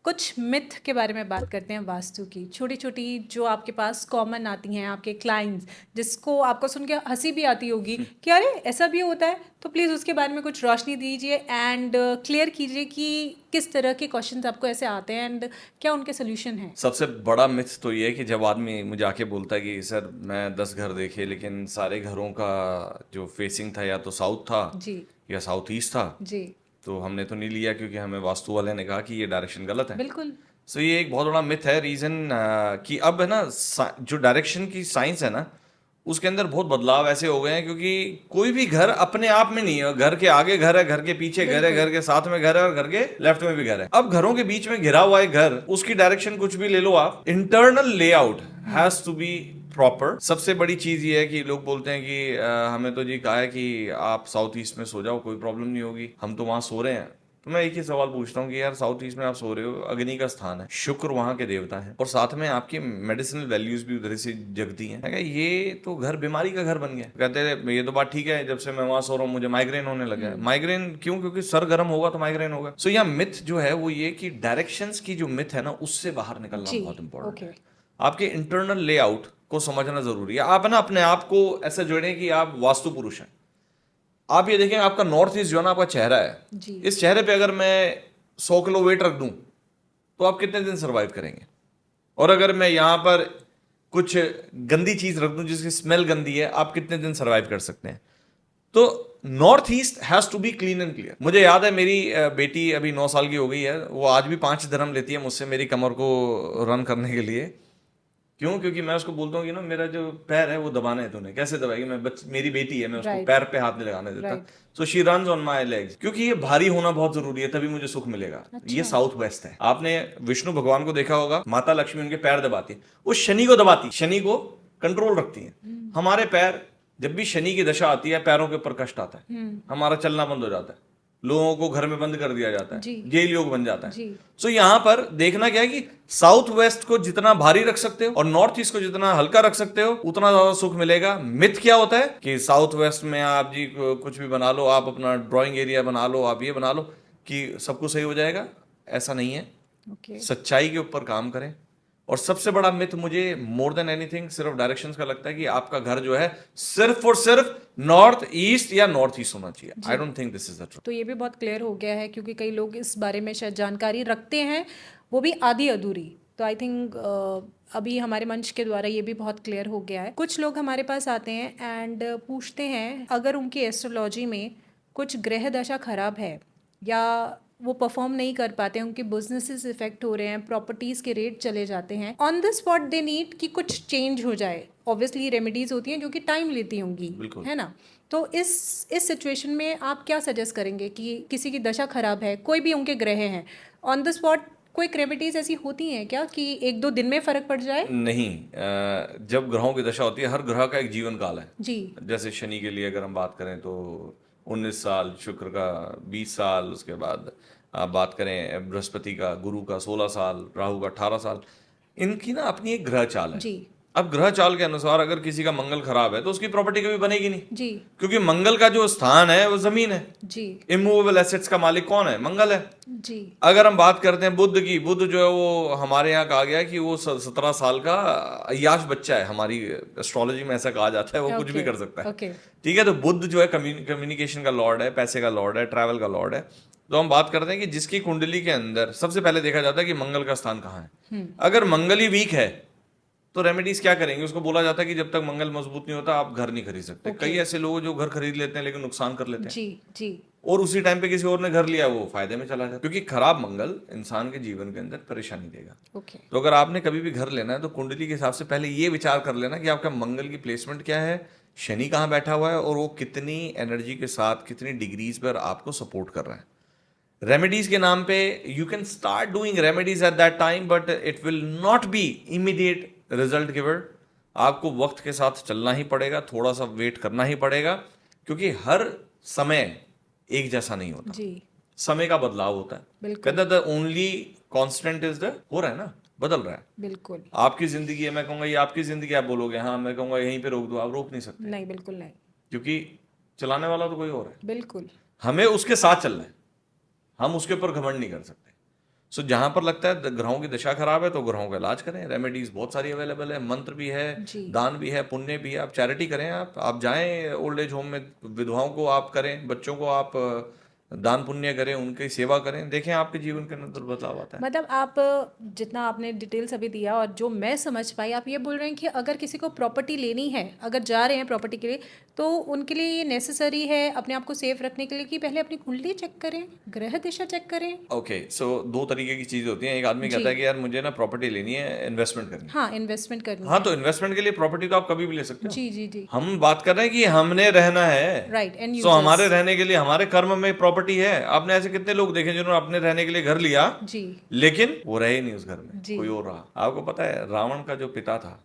कुछ मिथ के बारे में बात करते हैं वास्तु की, छोटी छोटी जो आपके पास कॉमन आती हैं आपके क्लाइंट्स, जिसको आपको सुन के हंसी भी आती होगी कि अरे ऐसा भी होता है, तो प्लीज़ उसके बारे में कुछ रोशनी दीजिए एंड क्लियर कीजिए कि किस तरह के क्वेश्चंस आपको ऐसे आते हैं एंड क्या उनके सोल्यूशन हैं। सबसे बड़ा मिथ तो ये है कि जब आदमी मुझे आके बोलता है कि सर मैं 10 घर देखे, लेकिन सारे घरों का जो फेसिंग था या तो साउथ था जी या साउथ ईस्ट था, जी तो हमने तो नहीं लिया क्योंकि हमें वास्तु वाले ने कहा कि ये डायरेक्शन गलत है। बिल्कुल। सो ये एक बहुत बड़ा मिथ है। रीजन कि अब है ना, जो डायरेक्शन की साइंस है ना, उसके अंदर बहुत बदलाव ऐसे हो गए हैं, क्योंकि कोई भी घर अपने आप में नहीं है। घर के आगे घर है, घर के पीछे घर है, घर के साथ में घर है और घर के लेफ्ट में भी घर है। अब घरों के बीच में घिरा हुआ है घर, उसकी डायरेक्शन कुछ भी ले लो आप, internal layout has to be proper. सबसे बड़ी चीज ये है कि लोग बोलते हैं कि हमें तो जी कहा है कि आप साउथ ईस्ट में सो जाओ, कोई प्रॉब्लम नहीं होगी, हम तो वहां सो रहे हैं। तो मैं एक ही सवाल पूछता हूँ कि यार साउथ ईस्ट में आप सो रहे हो, अग्नि का स्थान है, शुक्र वहां के देवता है, और साथ में आपकी मेडिसिनल वैल्यूज भी उधर से जगती हैं। मैं कहा, ये तो घर बीमारी का घर बन गया। कहते हैं ये तो बात ठीक है, जब से मैं वहां सो रहा हूँ मुझे माइग्रेन होने लगा है। माइग्रेन क्यों? क्योंकि सर गर्म होगा तो माइग्रेन होगा। सो यहाँ मिथ जो है वो ये कि डायरेक्शंस की जो मिथ है ना, उससे बाहर निकलना जी बहुत इंपॉर्टेंट है। ओके आपके इंटरनल लेआउट को समझना जरूरी है। आप है ना अपने आप को ऐसा जोड़ें कि आप वास्तु पुरुष हैं। आप ये देखें, आपका नॉर्थ ईस्ट जो है ना, आपका चेहरा है, जी इस चेहरे पे अगर मैं 100 किलो वेट रख दूं तो आप कितने दिन सरवाइव करेंगे? और अगर मैं यहाँ पर कुछ गंदी चीज रख दूं जिसकी स्मेल गंदी है, आप कितने दिन सरवाइव कर सकते हैं? तो north east has to be clean and clear. मुझे याद है मेरी बेटी अभी 9 साल की हो गई है, वो आज भी 5 dirham लेती है मुझसे मेरी कमर को रन करने के लिए। क्यों? क्योंकि मैं उसको बोलता हूँ कि ना मेरा जो पैर है वो दबाना है तूने। कैसे दबाएगी? मेरी बेटी है, मैं उसको Right. पैर पे हाथ नहीं लगाने देता। Right. So she runs on my legs, क्योंकि ये भारी होना बहुत जरूरी है, तभी मुझे सुख मिलेगा। ये साउथ वेस्ट है। आपने विष्णु भगवान को देखा होगा, माता लक्ष्मी उनके पैर दबाती है, वो शनि को दबाती, शनि को कंट्रोल रखती है। हमारे पैर, जब भी शनि की दशा आती है, पैरों के ऊपर कष्ट आता है, हमारा चलना बंद हो जाता है, लोगों को घर में बंद कर दिया जाता है, जेल योग बन जाता है। सो यहाँ पर देखना क्या है कि साउथ वेस्ट को जितना भारी रख सकते हो और नॉर्थ ईस्ट को जितना हल्का रख सकते हो, उतना ज्यादा सुख मिलेगा। मिथ क्या होता है कि साउथ वेस्ट में आप जी कुछ भी बना लो, आप अपना ड्राइंग एरिया बना लो, आप ये बना लो कि सब कुछ सही हो जाएगा। ऐसा नहीं है। ओके सच्चाई के ऊपर काम करें। और सबसे बड़ा मिथ मुझे मोर देन एनीथिंग सिर्फ डायरेक्शंस का लगता है कि आपका घर जो है सिर्फ और सिर्फ नॉर्थ ईस्ट या नॉर्थ ईस्ट होना चाहिए। I don't think this is the truth. तो ये भी बहुत क्लियर हो गया है, क्योंकि कई लोग इस बारे में शायद जानकारी रखते हैं, वो भी आधी अधूरी। तो आई थिंक अभी हमारे मंच के द्वारा ये भी बहुत क्लियर हो गया है। कुछ लोग हमारे पास आते हैं एंड पूछते हैं अगर उनकी एस्ट्रोलॉजी में कुछ ग्रह दशा खराब है या वो परफॉर्म नहीं कर पाते हैं, उनके बिजनेसेस इफेक्ट हो रहे हैं, प्रॉपर्टीज़ के रेट चले जाते हैं, on the spot they need कि कुछ चेंज हो जाए। ऑब्वियसली रेमेडीज़ होती हैं जो कि टाइम लेती होंगी, है ना? तो इस सिचुएशन में आप क्या सजेस्ट करेंगे कि किसी की दशा खराब है, कोई भी उनके ग्रह हैं, ऑन द स्पॉट कोई रेमेडीज ऐसी होती हैं क्या कि 1-2 दिन में फर्क पड़ जाए? नहीं, जब ग्रहों की दशा होती है, हर ग्रह का एक जीवन काल है जी। जैसे शनि के लिए अगर हम बात करें तो 19 साल, शुक्र का 20 साल, उसके बाद आप बात करें बृहस्पति का, गुरु का 16 साल, राहु का 18 साल। इनकी ना अपनी एक ग्रह चाल है। जी अब ग्रह चाल के अनुसार अगर किसी का मंगल खराब है तो उसकी प्रॉपर्टी कभी बनेगी नहीं, जी क्योंकि मंगल का जो स्थान है वो जमीन है। जी इमूवेबल एसेट्स का मालिक कौन है? मंगल है। जी अगर हम बात करते हैं बुध की, बुध जो है वो हमारे यहाँ कहा गया है कि वो 17 साल का अय्याश बच्चा है। हमारी एस्ट्रोलॉजी में ऐसा कहा जाता है, वो कुछ भी कर सकता है। ओके ठीक है, तो बुध जो है कम्युनिकेशन का लॉर्ड है, पैसे का लॉर्ड है, ट्रैवल का लॉर्ड है। तो हम बात करते हैं कि जिसकी कुंडली के अंदर सबसे पहले देखा जाता है कि मंगल का स्थान कहाँ है। अगर मंगल ही वीक है तो रेमेडीज क्या करेंगे, उसको बोला जाता है कि जब तक मंगल मजबूत नहीं होता आप घर नहीं खरीद सकते। कई ऐसे लोग जो घर खरीद लेते हैं लेकिन नुकसान कर लेते हैं, जी जी। और उसी टाइम पे किसी और ने घर लिया वो फायदे में चला जाता है, क्योंकि खराब मंगल इंसान के जीवन के अंदर परेशानी देगा। ओके। तो अगर आपने कभी भी घर लेना है तो कुंडली के हिसाब से पहले ये विचार कर लेना कि आपका मंगल की प्लेसमेंट क्या है, शनि कहाँ बैठा हुआ है, और वो कितनी एनर्जी के साथ कितनी डिग्रीज पर आपको सपोर्ट कर रहा है। रेमेडीज के नाम पे you can start doing remedies at that time, but it will not be immediate result giver. आपको वक्त के साथ चलना ही पड़ेगा, थोड़ा सा वेट करना ही पड़ेगा, क्योंकि हर समय एक जैसा नहीं होता, जी समय का बदलाव होता है। बिल्कुल कहते the only constant is the, हो रहा है ना, बदल रहा है। बिल्कुल। आपकी जिंदगी है, मैं कहूंगा ये आपकी जिंदगी, आप बोलोगे हाँ, मैं कहूंगा यहीं पे रोक दो, आप रोक नहीं सकते, नहीं बिल्कुल नहीं। क्योंकि चलाने वाला तो कोई और है। बिल्कुल। हमें उसके साथ चलना है, हम उसके ऊपर घमंड नहीं कर सकते। सो जहां पर लगता है ग्रहों की दशा खराब है तो ग्रहों का इलाज करें। रेमेडीज बहुत सारी अवेलेबल है, मंत्र भी है, जी दान भी है, पुण्य भी है। आप चैरिटी करें, आप जाएं ओल्ड एज होम में, विधवाओं को आप करें, बच्चों को आप दान पुण्य करें, उनकी सेवा करें, देखें आपके जीवन के अंदर बदलाव आता है। मतलब आप जितना आपने डिटेल्स अभी दिया और जो मैं समझ पाई, आप ये बोल रहे हैं कि अगर किसी को प्रॉपर्टी लेनी है, अगर जा रहे हैं प्रॉपर्टी के लिए, तो उनके लिए ये नेसेसरी है अपने आप को सेफ रखने के लिए कि पहले अपनी कुंडली चेक करें, ग्रह दिशा चेक करें। ओके, सो दो तरीके की चीजें होती हैं। एक आदमी कहता है कि यार मुझे ना प्रॉपर्टी लेनी है, इन्वेस्टमेंट करनी है। हाँ इन्वेस्टमेंट करनी हाँ, है। तो इन्वेस्टमेंट के लिए प्रॉपर्टी तो आप कभी भी ले सकते हो। जी जी जी। हम बात कर रहे हैं कि हमने रहना है, राइट एंड सो हमारे रहने के लिए हमारे कर्म में प्रॉपर्टी है। आपने ऐसे कितने लोग देखे जिन्होंने अपने रहने के लिए घर लिया, जी लेकिन वो रहे नहीं उस घर में, जी। कोई और रहा। आपको पता है रावण का जो पिता था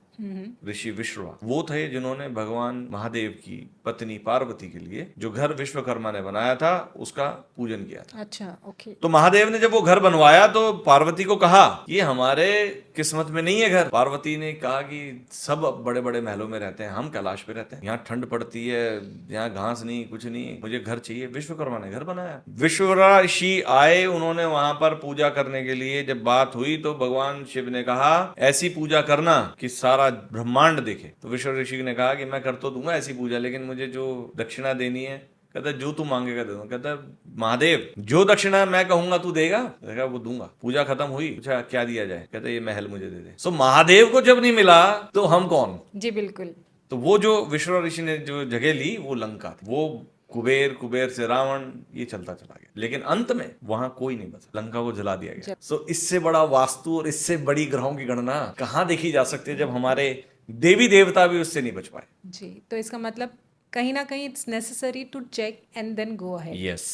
ऋषि विश्रवा, वो थे जिन्होंने भगवान महादेव की पत्नी पार्वती के लिए जो घर विश्वकर्मा ने बनाया था उसका पूजन किया था। अच्छा ओके। तो महादेव ने जब वो घर बनवाया तो पार्वती को कहा ये हमारे किस्मत में नहीं है घर। पार्वती ने कहा कि सब बड़े बड़े महलों में रहते हैं, हम कैलाश पे रहते हैं, यहाँ ठंड पड़ती है, यहाँ घास नहीं, कुछ नहीं, मुझे घर चाहिए। विश्वकर्मा ने घर बनाया। विश्वकर्मा ऋषि आए, उन्होंने वहां पर पूजा करने के लिए जब बात हुई तो भगवान शिव ने कहा ऐसी पूजा करना कि सारा ब्रह्मांड देखे। तो विश्व ऋषि ने कहा कि मैं कर तो दूंगा ऐसी पूजा, लेकिन मुझे जो दक्षिणा देनी है, कहता जो तू मांगेगा दे दूंगा। कहता महादेव जो दक्षिणा मैं कहूंगा तू देगा? कहता वो दूंगा। पूजा खत्म हुई, पूछा क्या दिया जाए? कहता ये महल मुझे दे दे। सो महादेव को जब नहीं मिला तो हम कौन? जी बिल्कुल। तो वो जो विश्व ऋषि ने जो जगह ली वो लंका थी। वो कुबेर से रावण, ये चलता चला गया, लेकिन अंत में वहां कोई नहीं बचा, लंका को जला दिया गया। सो इससे बड़ा वास्तु और इससे बड़ी ग्रहों की गणना कहाँ देखी जा सकती है जब हमारे देवी देवता भी उससे नहीं बच पाए। जी, तो इसका मतलब कहीं ना कहीं it's necessary to check and then go ahead. Yes.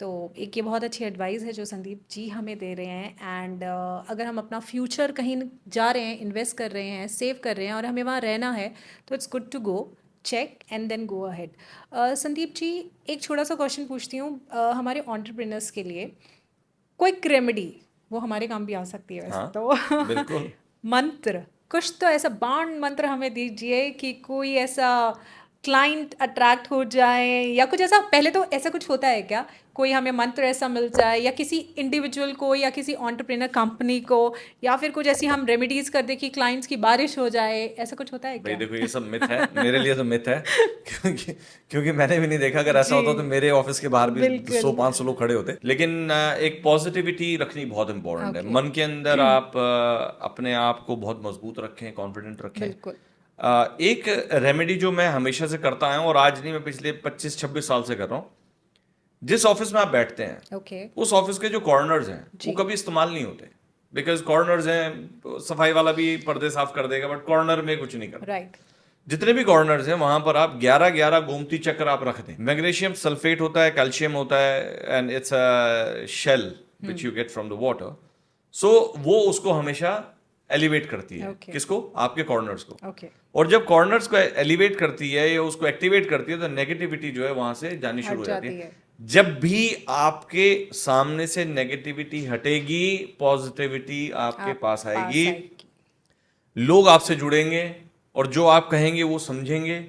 तो एक ये बहुत अच्छी एडवाइस है जो संदीप जी हमें दे रहे हैं। एंड अगर हम अपना फ्यूचर कहीं जा रहे हैं, इन्वेस्ट कर रहे हैं, सेव कर रहे हैं और हमें वहाँ रहना है, तो it's good to go check and then go ahead. Sandeep ji, एक छोटा सा क्वेश्चन पूछती हूँ हमारे एंटरप्रेन्योर्स के लिए। क्विक रेमेडी, वो हमारे काम भी आ सकती है वैसे। हाँ, तो बिल्कुल। मंत्र, कुछ तो ऐसा बाण मंत्र हमें दीजिए कि कोई ऐसा क्लाइंट अट्रैक्ट हो जाए, या कुछ ऐसा। पहले तो ऐसा कुछ होता है क्या, कोई हमें मंत्र ऐसा मिल जाए, या किसी इंडिविजुअल को या किसी एंटरप्रेन्योर कंपनी को, या फिर कुछ ऐसी हम रेमेडीज कर दे कि क्लाइंट्स की बारिश हो जाए, ऐसा कुछ होता है भाई क्या? देखो ये सब मिथ है, मेरे लिए तो मिथ है क्योंकि मैंने भी नहीं देखा। अगर ऐसा होता तो मेरे ऑफिस के बाहर भी बिल्कुल। 100-500 लोग खड़े होते। लेकिन एक पॉजिटिविटी रखनी बहुत इंपॉर्टेंट है। Okay. मन के अंदर आप अपने आप को बहुत मजबूत रखें, कॉन्फिडेंट रखें। बिल्कुल। एक रेमेडी जो मैं हमेशा से करता आया हूं और आज नहीं, मैं पिछले 25-26 साल से कर रहा हूं। जिस ऑफिस में आप बैठते हैं ओके। उस ऑफिस के जो कॉर्नर्स हैं वो कभी इस्तेमाल नहीं होते, बिकॉज कॉर्नर्स हैं, सफाई वाला भी पर्दे साफ कर देगा बट कॉर्नर में कुछ नहीं करता। राइट। जितने भी कॉर्नर्स हैं वहां पर आप 11-11 गोमती चक्र आप रख दें। मैग्नीशियम सल्फेट होता है, कैल्शियम होता है, and it's a shell which you get from the water. So वो उसको हमेशा एलिवेट करती है। Okay. किसको? आपके कॉर्नर्स को। ओके। और जब कॉर्नर्स को एलिवेट करती है या उसको एक्टिवेट करती है तो नेगेटिविटी जो है वहां से जानी शुरू हो जाती है। जब भी आपके सामने से नेगेटिविटी हटेगी, पॉजिटिविटी आपके पास आएगी, लोग आपसे जुड़ेंगे और जो आप कहेंगे वो समझेंगे,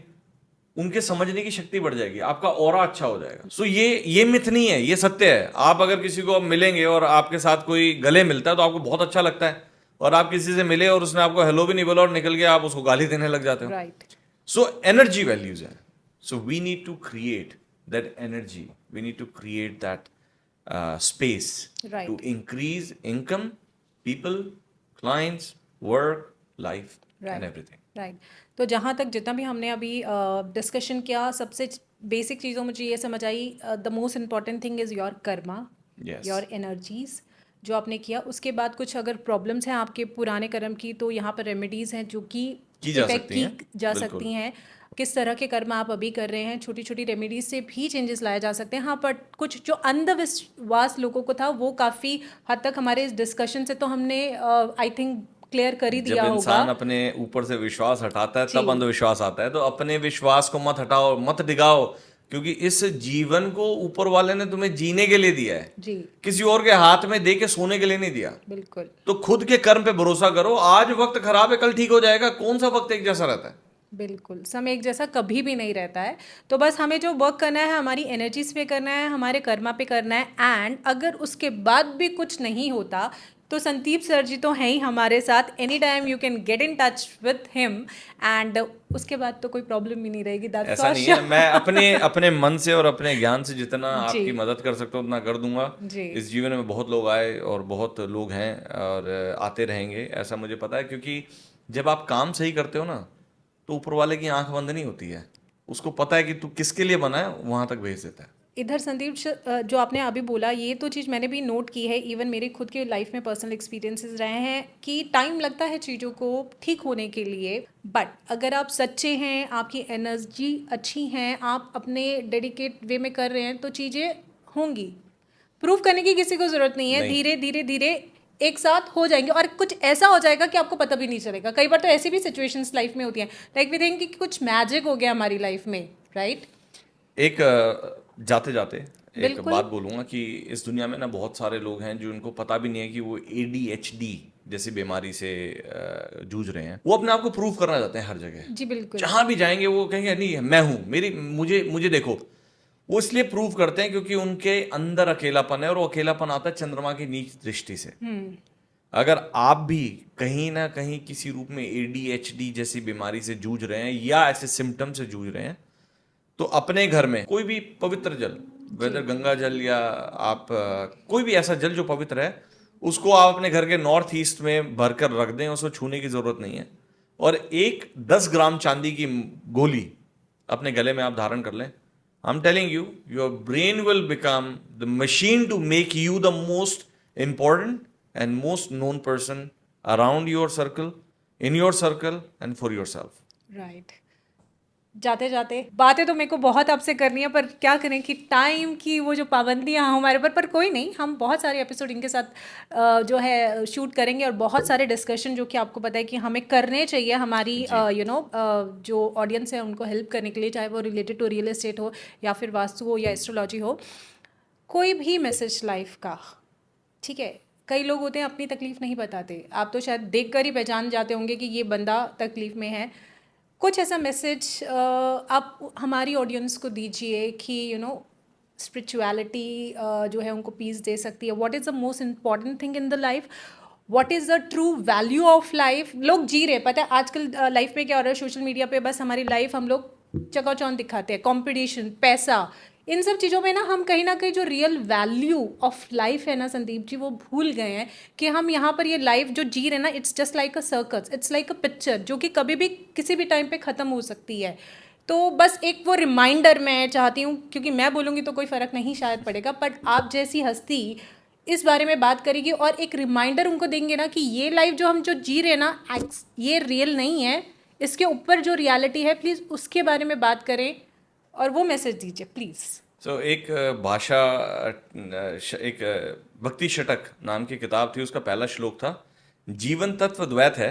उनके समझने की शक्ति बढ़ जाएगी, आपका ऑरा अच्छा हो जाएगा। सो ये मिथ नहीं है, ये सत्य है। आप अगर किसी को मिलेंगे और आपके साथ कोई गले मिलता है तो आपको बहुत अच्छा लगता है, और आप किसी से मिले और उसने आपको हेलो भी नहीं बोला और निकल गया, आप उसको गाली देने लग जाते हो। राइट। सो एनर्जी वैल्यूज है। So we need to create that energy, we need to create that space Right. to increase income, people, clients, work, life. And everything. Right. तो जहाँ तक जितना भी हमने अभी डिस्कशन किया, सबसे बेसिक चीज़ों मुझे ये समझ आई, the most important thing is your karma, yes, your energies जो आपने किया। उसके बाद कुछ अगर प्रॉब्लम्स हैं आपके पुराने कर्म की, तो यहाँ पर रेमेडीज़ हैं जो कि की जा इफेक्ट सकती की हैं, जा बिल्कुल। सकती हैं। किस तरह के कर्म आप अभी कर रहे हैं, छोटी छोटी रेमेडीज से भी चेंजेस लाए जा सकते हैं। हाँ, पर कुछ जो अंधविश्वास लोगों को था वो काफ़ी हद तक हमारे इस डिस्कशन से तो हमने आई थिंक क्लियर कर ही जब दिया होगा। इंसान अपने ऊपर से विश्वास हटाता है जी तब अंधविश्वास आता है। तो अपने विश्वास को मत हटाओ, मत डिगाओ, क्योंकि इस जीवन को ऊपर वाले ने तुम्हें जीने के लिए दिया है, जी किसी और के हाथ में दे के सोने के लिए नहीं दिया। बिल्कुल तो खुद के कर्म पे भरोसा करो। आज वक्त खराब है, कल ठीक हो जाएगा। कौन सा वक्त एक जैसा रहता है? बिल्कुल, समय एक जैसा कभी भी नहीं रहता है। तो बस हमें जो वर्क करना है हमारी एनर्जीज पे करना है, हमारे कर्मा पे करना है। एंड अगर उसके बाद भी कुछ नहीं होता तो संदीप सर जी तो हैं ही हमारे साथ। Any time you can get in touch with him and उसके बाद तो कोई प्रॉब्लम भी नहीं रहेगी। दैट्स ऐसा फॉर नहीं है। मैं श्योर। अपने अपने मन से और अपने ज्ञान से जितना जी आपकी मदद कर सकता हूँ उतना कर दूंगा। जी इस जीवन में बहुत लोग आए और बहुत लोग हैं और आते रहेंगे, ऐसा मुझे पता है। क्योंकि जब आप काम सही करते हो ना, तो ऊपर वाले की आंख बंद नहीं होती है। उसको पता है कि तू किसके लिए बना है, वहां तक भेज देता है। इधर संदीप जो आपने अभी बोला ये तो चीज़ मैंने भी नोट की है। इवन मेरे खुद के लाइफ में पर्सनल एक्सपीरियंसेस रहे हैं कि टाइम लगता है चीज़ों को ठीक होने के लिए। बट अगर आप सच्चे हैं, आपकी एनर्जी अच्छी हैं, आप अपने डेडिकेट वे में कर रहे हैं तो चीज़ें होंगी। प्रूव करने की किसी को ज़रूरत नहीं है। नहीं, धीरे धीरे धीरे एक साथ हो जाएंगे और कुछ ऐसा हो जाएगा कि आपको पता भी नहीं चलेगा। कई बार तो ऐसी भी सिचुएशंस लाइफ में होती हैं, लाइक वी थिंक कि कुछ मैजिक हो गया हमारी लाइफ में, राइट? एक जाते जाते एक बिल्कुल बात बोलूंगा कि इस दुनिया में ना बहुत सारे लोग हैं जो उनको पता भी नहीं है कि वो ADHD जैसी बीमारी से जूझ रहे हैं। वो अपने आप को प्रूव करना चाहते हैं हर जगह। जी बिल्कुल जहां भी जाएंगे वो कहेंगे नहीं मैं हूं, मेरी मुझे मुझे देखो। वो इसलिए प्रूव करते हैं क्योंकि उनके अंदर अकेलापन है, और वो अकेलापन आता है चंद्रमा की नीच दृष्टि से। अगर आप भी कहीं ना कहीं किसी रूप में ADHD जैसी बीमारी से जूझ रहे हैं या ऐसे सिम्टम से जूझ रहे हैं, तो अपने घर में कोई भी पवित्र जल, वेदर गंगा जल या आप कोई भी ऐसा जल जो पवित्र है, उसको आप अपने घर के नॉर्थ ईस्ट में भरकर रख दें। उसको छूने की जरूरत नहीं है। और एक 10 ग्राम चांदी की गोली अपने गले में आप धारण कर लें। I am telling you, your brain will become the machine to make you the most important and most known person around your circle, in your circle and for yourself. Right. जाते जाते बातें तो मेरे को बहुत आपसे करनी है, पर क्या करें कि टाइम की वो जो पाबंदियां हैं हमारे पर कोई नहीं। हम बहुत सारे एपिसोड इनके साथ जो है शूट करेंगे और बहुत सारे डिस्कशन जो कि आपको पता है कि हमें करने चाहिए हमारी जो ऑडियंस है उनको हेल्प करने के लिए, चाहे वो रिलेटेड टू रियल एस्टेट हो या फिर वास्तु हो या एस्ट्रोलॉजी हो। कोई भी मैसेज लाइफ का, ठीक है, कई लोग होते हैं अपनी तकलीफ नहीं बताते। आप तो शायद देख कर ही पहचान जाते होंगे कि ये बंदा तकलीफ में है। कुछ ऐसा मैसेज आप हमारी ऑडियंस को दीजिए कि स्पिरिचुअलिटी जो है उनको पीस दे सकती है। What is the most important thing in the life, what is the true value of life. लोग जी रहे, पता है आजकल लाइफ में क्या हो रहा है, सोशल मीडिया पे बस हमारी लाइफ हम लोग चकाचौंध दिखाते हैं। कंपटीशन, पैसा, इन सब चीज़ों में ना कहीं जो रियल वैल्यू ऑफ लाइफ है ना संदीप जी, वो भूल गए हैं। कि हम यहाँ पर ये लाइफ जो जी रहे हैं ना, it's just like a circus, it's like a picture जो कि कभी भी किसी भी टाइम पे ख़त्म हो सकती है। तो बस एक वो रिमाइंडर मैं चाहती हूँ, क्योंकि मैं बोलूँगी तो कोई फ़र्क नहीं शायद पड़ेगा, बट आप जैसी हस्ती इस बारे में बात करेगी और एक रिमाइंडर उनको देंगे ना कि ये लाइफ जो हम जो जी रहे हैं ना, ये रियल नहीं है, इसके ऊपर जो रियलिटी है, प्लीज़ उसके बारे में बात करें और वो मैसेज दीजिए प्लीज़। तो एक भाषा एक भक्ति षटक नाम की किताब थी, उसका पहला श्लोक था, जीवन तत्व द्वैत है,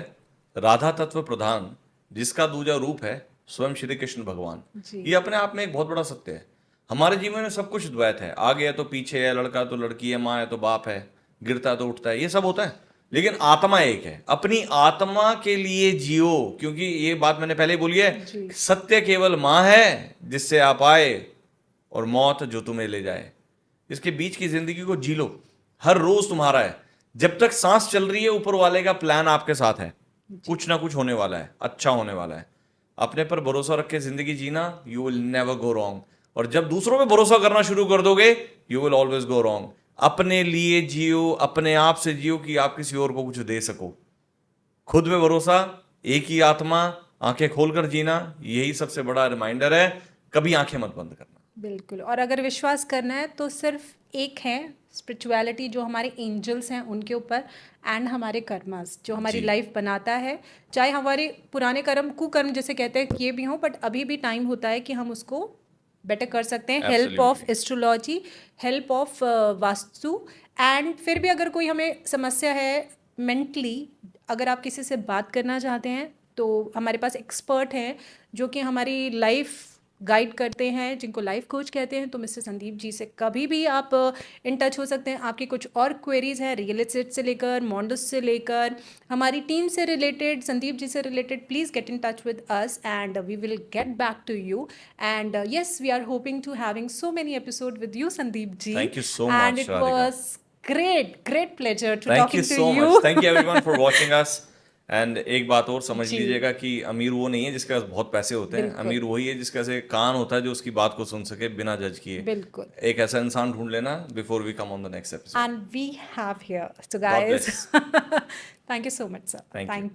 राधा तत्व प्रधान, जिसका दूजा रूप है स्वयं श्री कृष्ण भगवान। ये अपने आप में एक बहुत बड़ा सत्य है। हमारे जीवन में सब कुछ द्वैत है, आगे है तो पीछे है, लड़का तो लड़की है, माँ है तो बाप है, गिरता है तो उठता है, ये सब होता है। लेकिन आत्मा एक है। अपनी आत्मा के लिए जियो, क्योंकि ये बात मैंने पहले ही बोली है, सत्य केवल माँ है जिससे आप आए, और मौत जो तुम्हें ले जाए। इसके बीच की जिंदगी को जी लो। हर रोज तुम्हारा है। जब तक सांस चल रही है, ऊपर वाले का प्लान आपके साथ है। कुछ ना कुछ होने वाला है, अच्छा होने वाला है। अपने पर भरोसा रख के जिंदगी जीना, you will never go wrong. और जब दूसरों पे भरोसा करना शुरू कर दोगे, you will always go wrong. अपने लिए जियो, अपने आप से जियो कि आप किसी और को कुछ दे सको। खुद में भरोसा, एक ही आत्मा, आंखें खोलकर जीना, यही सबसे बड़ा रिमाइंडर है। कभी आंखें मत बंद करना। बिल्कुल। और अगर विश्वास करना है तो सिर्फ एक है, स्पिरिचुअलिटी, जो हमारे एंजल्स हैं उनके ऊपर, एंड हमारे कर्मास जो हमारी जी। लाइफ बनाता है। चाहे हमारे पुराने कर्म, कुकर्म जैसे कहते हैं किए भी हों, बट अभी भी टाइम होता है कि हम उसको बेटर कर सकते हैं, help of absolutely. Astrology, help of vastu. And फिर भी अगर कोई हमें समस्या है मेंटली, अगर आप किसी से बात करना चाहते हैं तो हमारे पास एक्सपर्ट हैं जो कि हमारी लाइफ गाइड करते हैं, जिनको लाइफ कोच कहते हैं। तो मिस्टर संदीप जी से कभी भी आप इन टच हो सकते हैं। आपकी कुछ और क्वेरीज हैं रियल एस्टेट से लेकर, मॉन्डस से लेकर, हमारी टीम से रिलेटेड, संदीप जी से related, please get in touch with us and we will get back to you. And yes, we are hoping to having so many episode with you, Sandeep ji. Thank you so And much, it Radhika. was great pleasure to thank you talking to so you. Much, thank you everyone for watching us. And एक बात और समझ जी। लीजिएगा कि अमीर वो नहीं है जिसके पास बहुत पैसे होते हैं। बिल्कुल। अमीर वही है जिसके पास एक कान होता है जो उसकी बात को सुन सके बिना जज किए। बिल्कुल। एक ऐसा इंसान ढूंढ लेना before we come on the next episode. And we have here. So god guys, bless. thank you so much, sir. Thank you. Thank you.